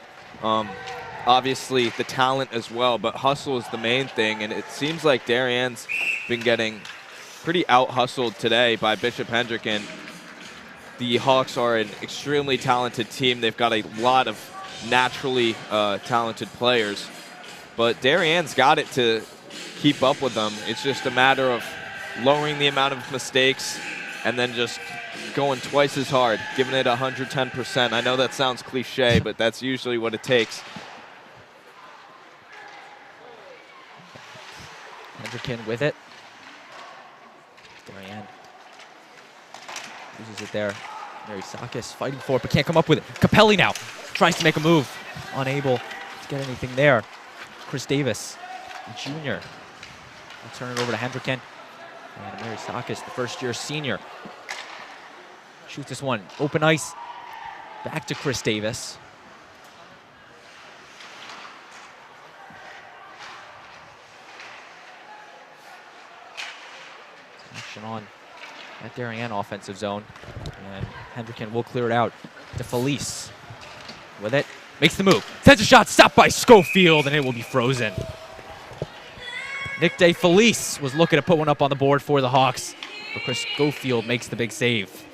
Obviously, the talent as well, but hustle is the main thing, and it seems like Darien's been getting pretty out-hustled today by Bishop Hendricken. The Hawks are an extremely talented team. They've got a lot of naturally talented players, but Darien's got it to keep up with them. It's just a matter of lowering the amount of mistakes and then just going twice as hard, giving it 110%. I know that sounds cliche, but that's usually what it takes. Hendricken with it. Darien loses it there. Mary Sakis fighting for it, but can't come up with it. Capelli now tries to make a move. Unable to get anything there. Chris Davis, Jr. will turn it over to Hendricken. And Mary Sakis, the first-year senior, shoots this one. Open ice. Back to Chris Davis. Action on that Darien offensive zone. And Hendricken will clear it out to Felice. with it. Makes the move. Sends a shot. Stopped by Schofield, and it will be frozen. Nick DeFelice was looking to put one up on the board for the Hawks, but Chris Schofield makes the big save.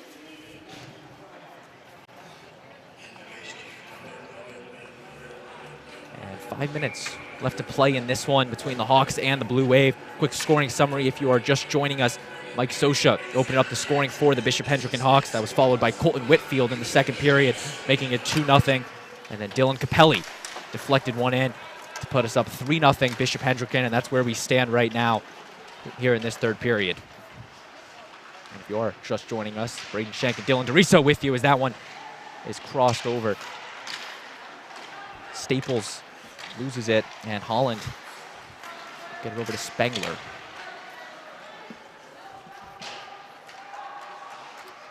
And 5 minutes left to play in this one between the Hawks and the Blue Wave. Quick scoring summary if you are just joining us. Mike Sosha opened up the scoring for the Bishop Hendricken Hawks. That was followed by Colton Whitfield in the second period, making it 2-0. And then Dylan Capelli deflected one in to put us up 3-0 Bishop Hendricken, and that's where we stand right now here in this third period. And if you are just joining us, Braden Shank and Dylan DeRiso with you as that one is crossed over. Staples loses it, and Holland get it over to Spengler.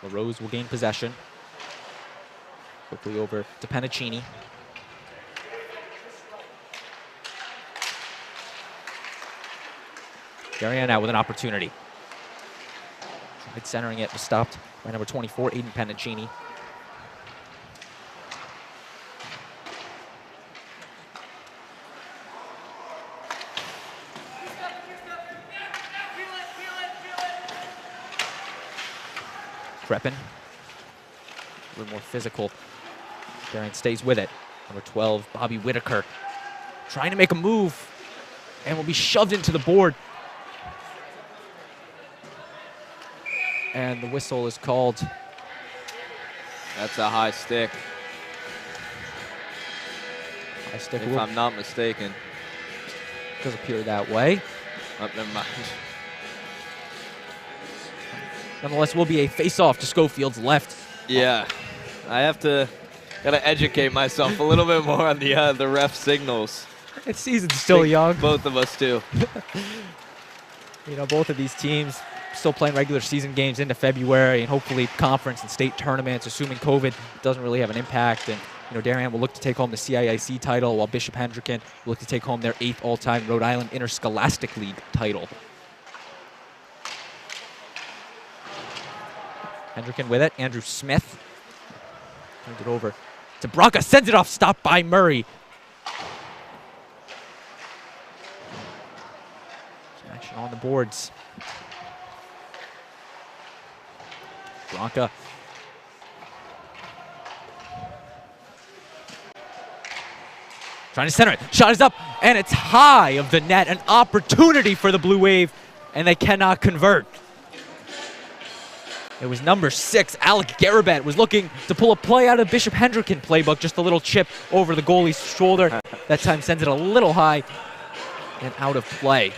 LaRose will gain possession. Quickly over to Penicini. Darien now with an opportunity. Tried centering it, was stopped by number 24, Aiden Penicini. Kreppen, a little more physical. Darien stays with it. Number 12, Bobby Whitaker, trying to make a move and will be shoved into the board. And the whistle is called. That's a high stick. High stick, if I'm not mistaken. Does appear that way. Oh, never mind. Nonetheless, will be a face-off to Schofield's left. Yeah, I gotta educate myself a little bit more on the ref signals. Its season's still young. Both of us too. You know, both of these teams still playing regular season games into February, and hopefully conference and state tournaments, assuming COVID doesn't really have an impact. And you know, Darien will look to take home the CIIC title, while Bishop Hendricken will look to take home their 8th all-time Rhode Island Interscholastic League title. Hendricken with it. Andrew Smith turns it over to Bronca, sends it off, stopped by Murray. Action on the boards. Bronca. Trying to center it. Shot is up, and it's high of the net. An opportunity for the Blue Wave, and they cannot convert. It was number 6, Alec Garabet, was looking to pull a play out of Bishop Hendricken playbook. Just a little chip over the goalie's shoulder. That time sends it a little high and out of play.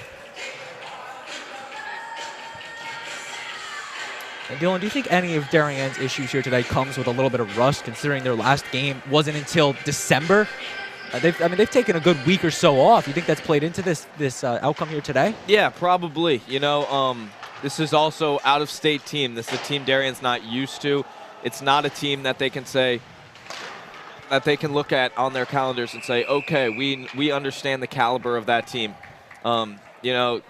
And Dylan, do you think any of Darien's issues here today comes with a little bit of rust, considering their last game wasn't until December? They've taken a good week or so off. You think that's played into this outcome here today? Yeah, probably. You know, this is also out-of-state team. This is a team Darien's not used to. It's not a team that they can say, that they can look at on their calendars and say, okay, we understand the caliber of that team. You know,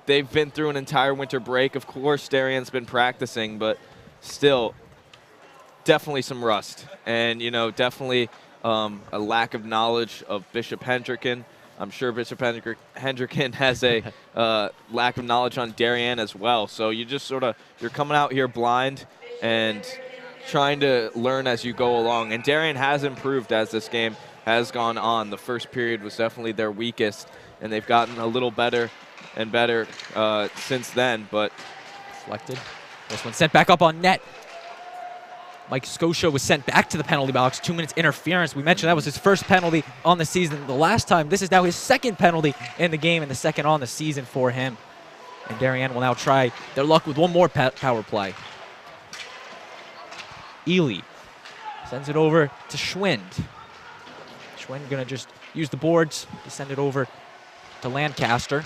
they've been through an entire winter break. Of course, Darien's been practicing, but still, definitely some rust. And, you know, definitely a lack of knowledge of Bishop Hendricken. I'm sure Bishop Hendricken has a lack of knowledge on Darien as well. So you just you're coming out here blind and trying to learn as you go along. And Darien has improved as this game has gone on. The first period was definitely their weakest, and they've gotten a little better and better since then. But deflected. This one sent back up on net. Mike Scotia was sent back to the penalty box. 2 minutes interference. We mentioned that was his first penalty on the season the last time. This is now his second penalty in the game and the second on the season for him. And Darien will now try their luck with one more power play. Ely sends it over to Schwind. Schwind going to just use the boards to send it over to Lancaster.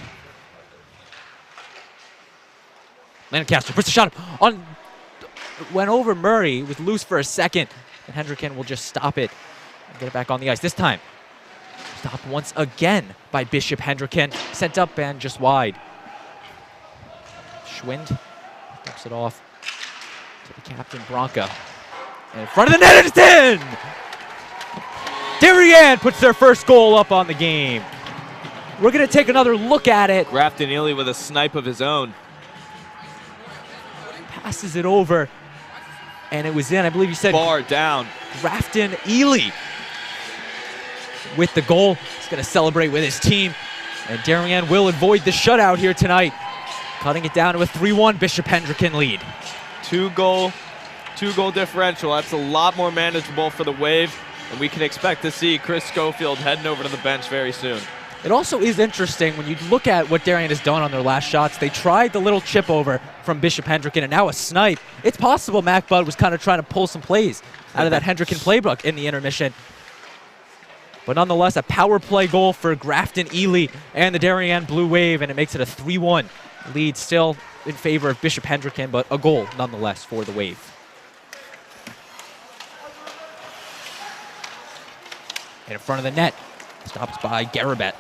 Lancaster puts a shot on. Went over Murray, was loose for a second, and Hendricken will just stop it and get it back on the ice. This time, stopped once again by Bishop Hendricken, sent up and just wide. Schwind dumps it off to the captain, Bronca. And in front of the net, it's in! Darien puts their first goal up on the game. We're going to take another look at it. Grafton Ely with a snipe of his own. Passes it over, and it was in. I believe you said bar down. Grafton Ely with the goal. He's going to celebrate with his team, and Darien will avoid the shutout here tonight, cutting it down to a 3-1 Bishop Hendricken lead. Two-goal differential. That's a lot more manageable for the Wave, and we can expect to see Chris Schofield heading over to the bench very soon. It also is interesting when you look at what Darien has done on their last shots. They tried the little chip over from Bishop Hendricken and now a snipe. It's possible Mac Budd was kind of trying to pull some plays out of that Hendricken playbook in the intermission. But nonetheless, a power play goal for Grafton Ely and the Darien Blue Wave, and it makes it a 3-1 lead, still in favor of Bishop Hendricken, but a goal nonetheless for the Wave. And in front of the net, stopped by Garabet.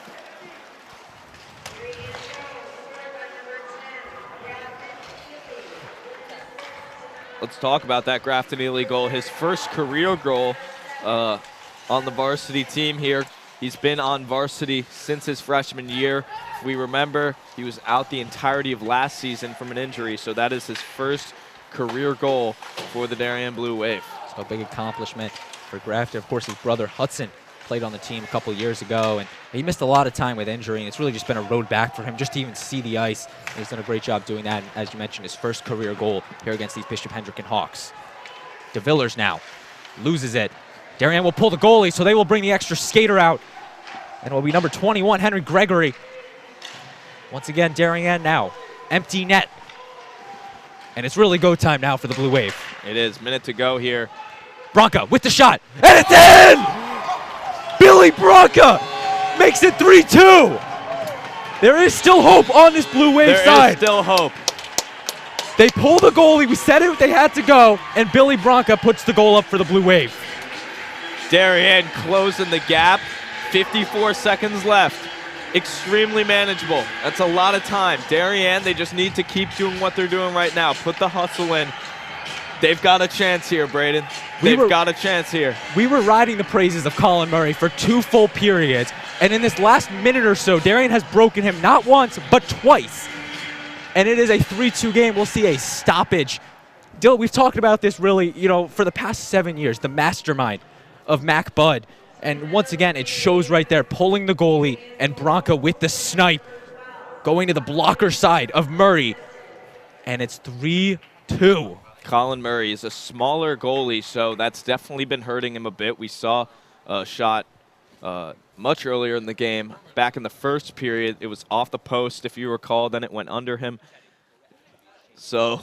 Let's talk about that Grafton Ely goal. His first career goal on the varsity team here. He's been on varsity since his freshman year. If we remember, he was out the entirety of last season from an injury, so that is his first career goal for the Darien Blue Wave. So a big accomplishment for Grafton. Of course, his brother Hudson played on the team a couple years ago, and he missed a lot of time with injury, and it's really just been a road back for him just to even see the ice. And he's done a great job doing that, and as you mentioned, his first career goal here against these Bishop Hendricken Hawks. DeVillers now loses it. Darien will pull the goalie, so they will bring the extra skater out, and it will be number 21, Henry Gregory. Once again, Darien now empty net, and it's really go time now for the Blue Wave. It is, minute to go here. Bronca with the shot, and it's in! Billy Bronca makes it 3-2. There is still hope on this Blue Wave side. There is still hope. They pull the goalie. We said it, they had to go, and Billy Bronca puts the goal up for the Blue Wave. Darien closing the gap. 54 seconds left. Extremely manageable. That's a lot of time. Darien, they just need to keep doing what they're doing right now. Put the hustle in. They've got a chance here, Braden. They've got a chance here. We were riding the praises of Colin Murray for 2 full periods, and in this last minute or so, Darien has broken him not once, but twice. And it is a 3-2 game. We'll see a stoppage. Dylan, we've talked about this really, for the past 7 years, the mastermind of Mac Budd. And once again, it shows right there, pulling the goalie, and Bronca with the snipe, going to the blocker side of Murray. And it's 3-2. Colin Murray is a smaller goalie, so that's definitely been hurting him a bit. We saw a shot much earlier in the game. Back in the first period, it was off the post, if you recall, then it went under him. So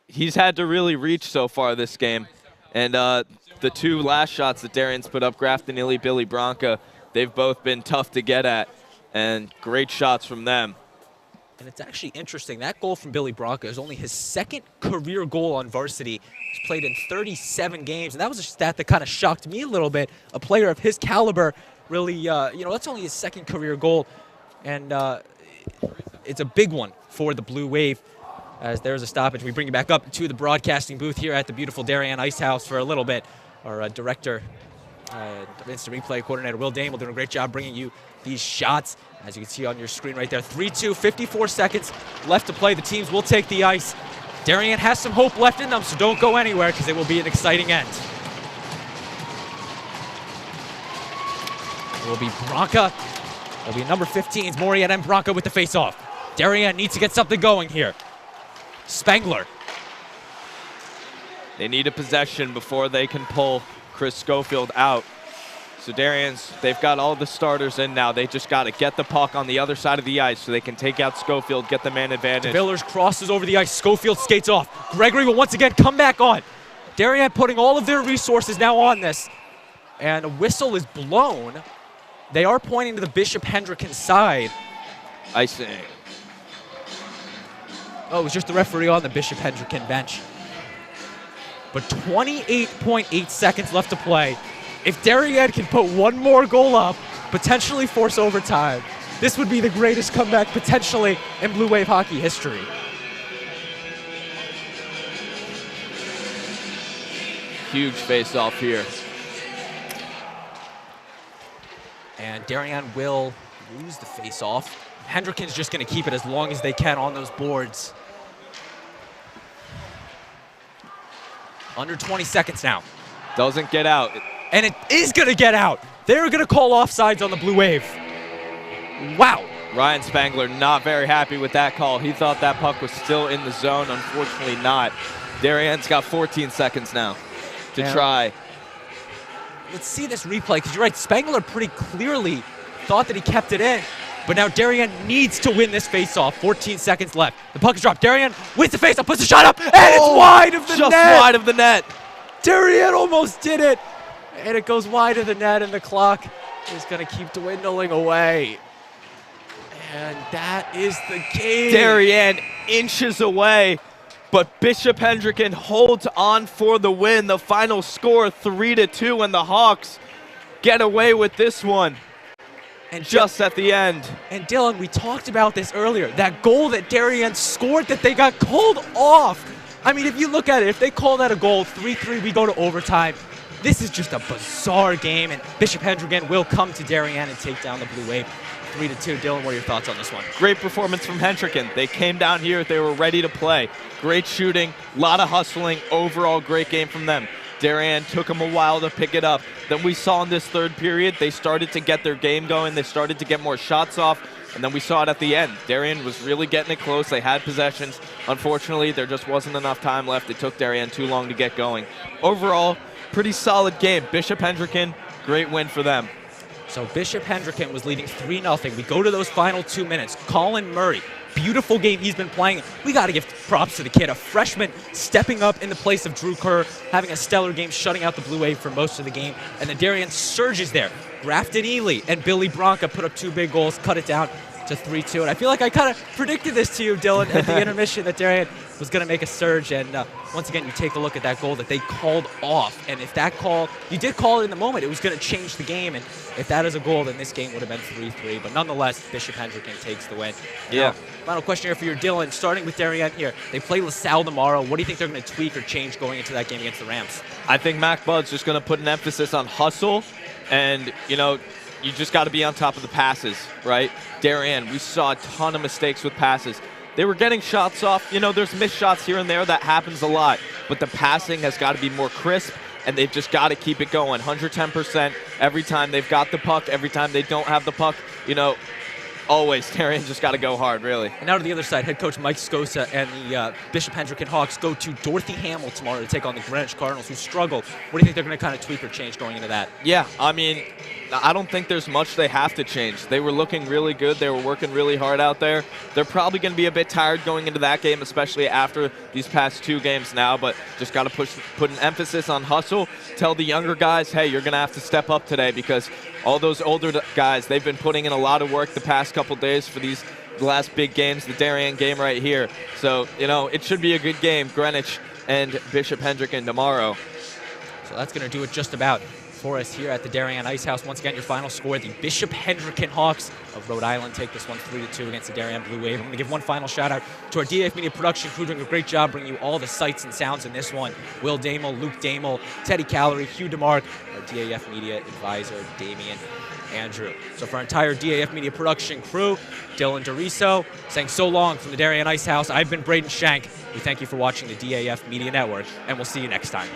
he's had to really reach so far this game. And the 2 last shots that Darien's put up, Grafton Ely, Billy Bronca, they've both been tough to get at, and great shots from them. And it's actually interesting, that goal from Billy Bronca is only his 2nd career goal on varsity. He's played in 37 games, and that was a stat that kind of shocked me a little bit. A player of his caliber, really, that's only his 2nd career goal. And it's a big one for the Blue Wave, as there's a stoppage. We bring you back up to the broadcasting booth here at the beautiful Darien Ice House for a little bit. Our director, instant replay coordinator, Will Dame, will do a great job bringing you these shots. As you can see on your screen right there, 3-2, 54 seconds left to play. The teams will take the ice. Darien has some hope left in them, so don't go anywhere because it will be an exciting end. It will be Bronca. It will be number 15's Moriet and Bronca with the face-off. Darien needs to get something going here. Spangler. They need a possession before they can pull Chris Schofield out. So Darien's, they've got all the starters in now. They just got to get the puck on the other side of the ice so they can take out Schofield, get the man advantage. DeVillers crosses over the ice. Schofield skates off. Gregory will once again come back on. Darien putting all of their resources now on this. And a whistle is blown. They are pointing to the Bishop Hendricken side. Icing. Oh, it was just the referee on the Bishop Hendricken bench. But 28.8 seconds left to play. If Darien can put one more goal up, potentially force overtime, this would be the greatest comeback potentially in Blue Wave hockey history. Huge face-off here. And Darien will lose the face-off. Hendricken's just going to keep it as long as they can on those boards. Under 20 seconds now. Doesn't get out. And it is going to get out. They're going to call offsides on the Blue Wave. Wow. Ryan Spangler not very happy with that call. He thought that puck was still in the zone. Unfortunately not. Darien's got 14 seconds now to try. Let's see this replay, because you're right, Spangler pretty clearly thought that he kept it in. But now Darien needs to win this faceoff. 14 seconds left. The puck is dropped. Darien wins the faceoff, puts the shot up, and it's wide of the net. Just wide of the net. Darien almost did it. And it goes wide of the net, and the clock is going to keep dwindling away. And that is the game. Darien inches away, but Bishop Hendricken holds on for the win. The final score 3-2, and the Hawks get away with this one. And just at the end. And Dylan, we talked about this earlier. That goal that Darien scored that they got called off. I mean, if you look at it, if they call that a goal, 3-3, we go to overtime. This is just a bizarre game, and Bishop Hendricken will come to Darien and take down the Blue Wave. 3-2. Dylan, what are your thoughts on this one? Great performance from Hendricken. They came down here. They were ready to play. Great shooting, a lot of hustling. Overall, great game from them. Darien took them a while to pick it up. Then we saw in this third period, they started to get their game going. They started to get more shots off, and then we saw it at the end. Darien was really getting it close. They had possessions. Unfortunately, there just wasn't enough time left. It took Darien too long to get going. Overall, pretty solid game. Bishop Hendricken, great win for them. So Bishop Hendricken was leading 3-0. We go to those final 2 minutes. Colin Murray, beautiful game he's been playing. We got to give props to the kid, a freshman stepping up in the place of Drew Kerr, having a stellar game, shutting out the Blue Wave for most of the game. And the Darien surges there. Grafton Ely and Billy Bronca put up 2 big goals, cut it down to 3-2. And I feel like I kind of predicted this to you, Dylan, at the intermission, that Darien was going to make a surge. And once again, you take a look at that goal that they called off. And if that call, you did call it in the moment, it was going to change the game. And if that is a goal, then this game would have been 3-3. But nonetheless, Bishop Hendricken takes the win. Yeah. Now, final question here for you, Dylan. Starting with Darien here. They play LaSalle tomorrow. What do you think they're going to tweak or change going into that game against the Rams? I think Mac Bud's just going to put an emphasis on hustle. And, you know, you just got to be on top of the passes, right? Darien, we saw a ton of mistakes with passes. They were getting shots off. You know, there's missed shots here and there. That happens a lot. But the passing has got to be more crisp, and they've just got to keep it going. 110% every time they've got the puck, every time they don't have the puck. You know, always, Darien just got to go hard, really. And now to the other side, head coach Mike Scosa and the Bishop Hendricken Hawks go to Dorothy Hamill tomorrow to take on the Greenwich Cardinals, who struggled. What do you think they're going to kind of tweak or change going into that? Yeah, I mean, I don't think there's much they have to change. They were looking really good. They were working really hard out there. They're probably going to be a bit tired going into that game, especially after these past 2 games now, but just got to put an emphasis on hustle. Tell the younger guys, hey, you're going to have to step up today, because all those older guys, they've been putting in a lot of work the past couple days for the last big games, the Darien game right here. So, you know, it should be a good game, Greenwich and Bishop Hendricken tomorrow. So that's going to do it just about for us here at the Darien Ice House. Once again, your final score, the Bishop Hendricken Hawks of Rhode Island take this one 3-2 against the Darien Blue Wave. I'm going to give one final shout out to our DAF Media production crew doing a great job bringing you all the sights and sounds in this one. Will Damel, Luke Damel, Teddy Callery, Hugh DeMarc, our DAF Media advisor, Damian Andrew. So for our entire DAF Media production crew, Dylan DeRiso saying so long from the Darien Ice House. I've been Braden Shank. We thank you for watching the DAF Media Network, and we'll see you next time.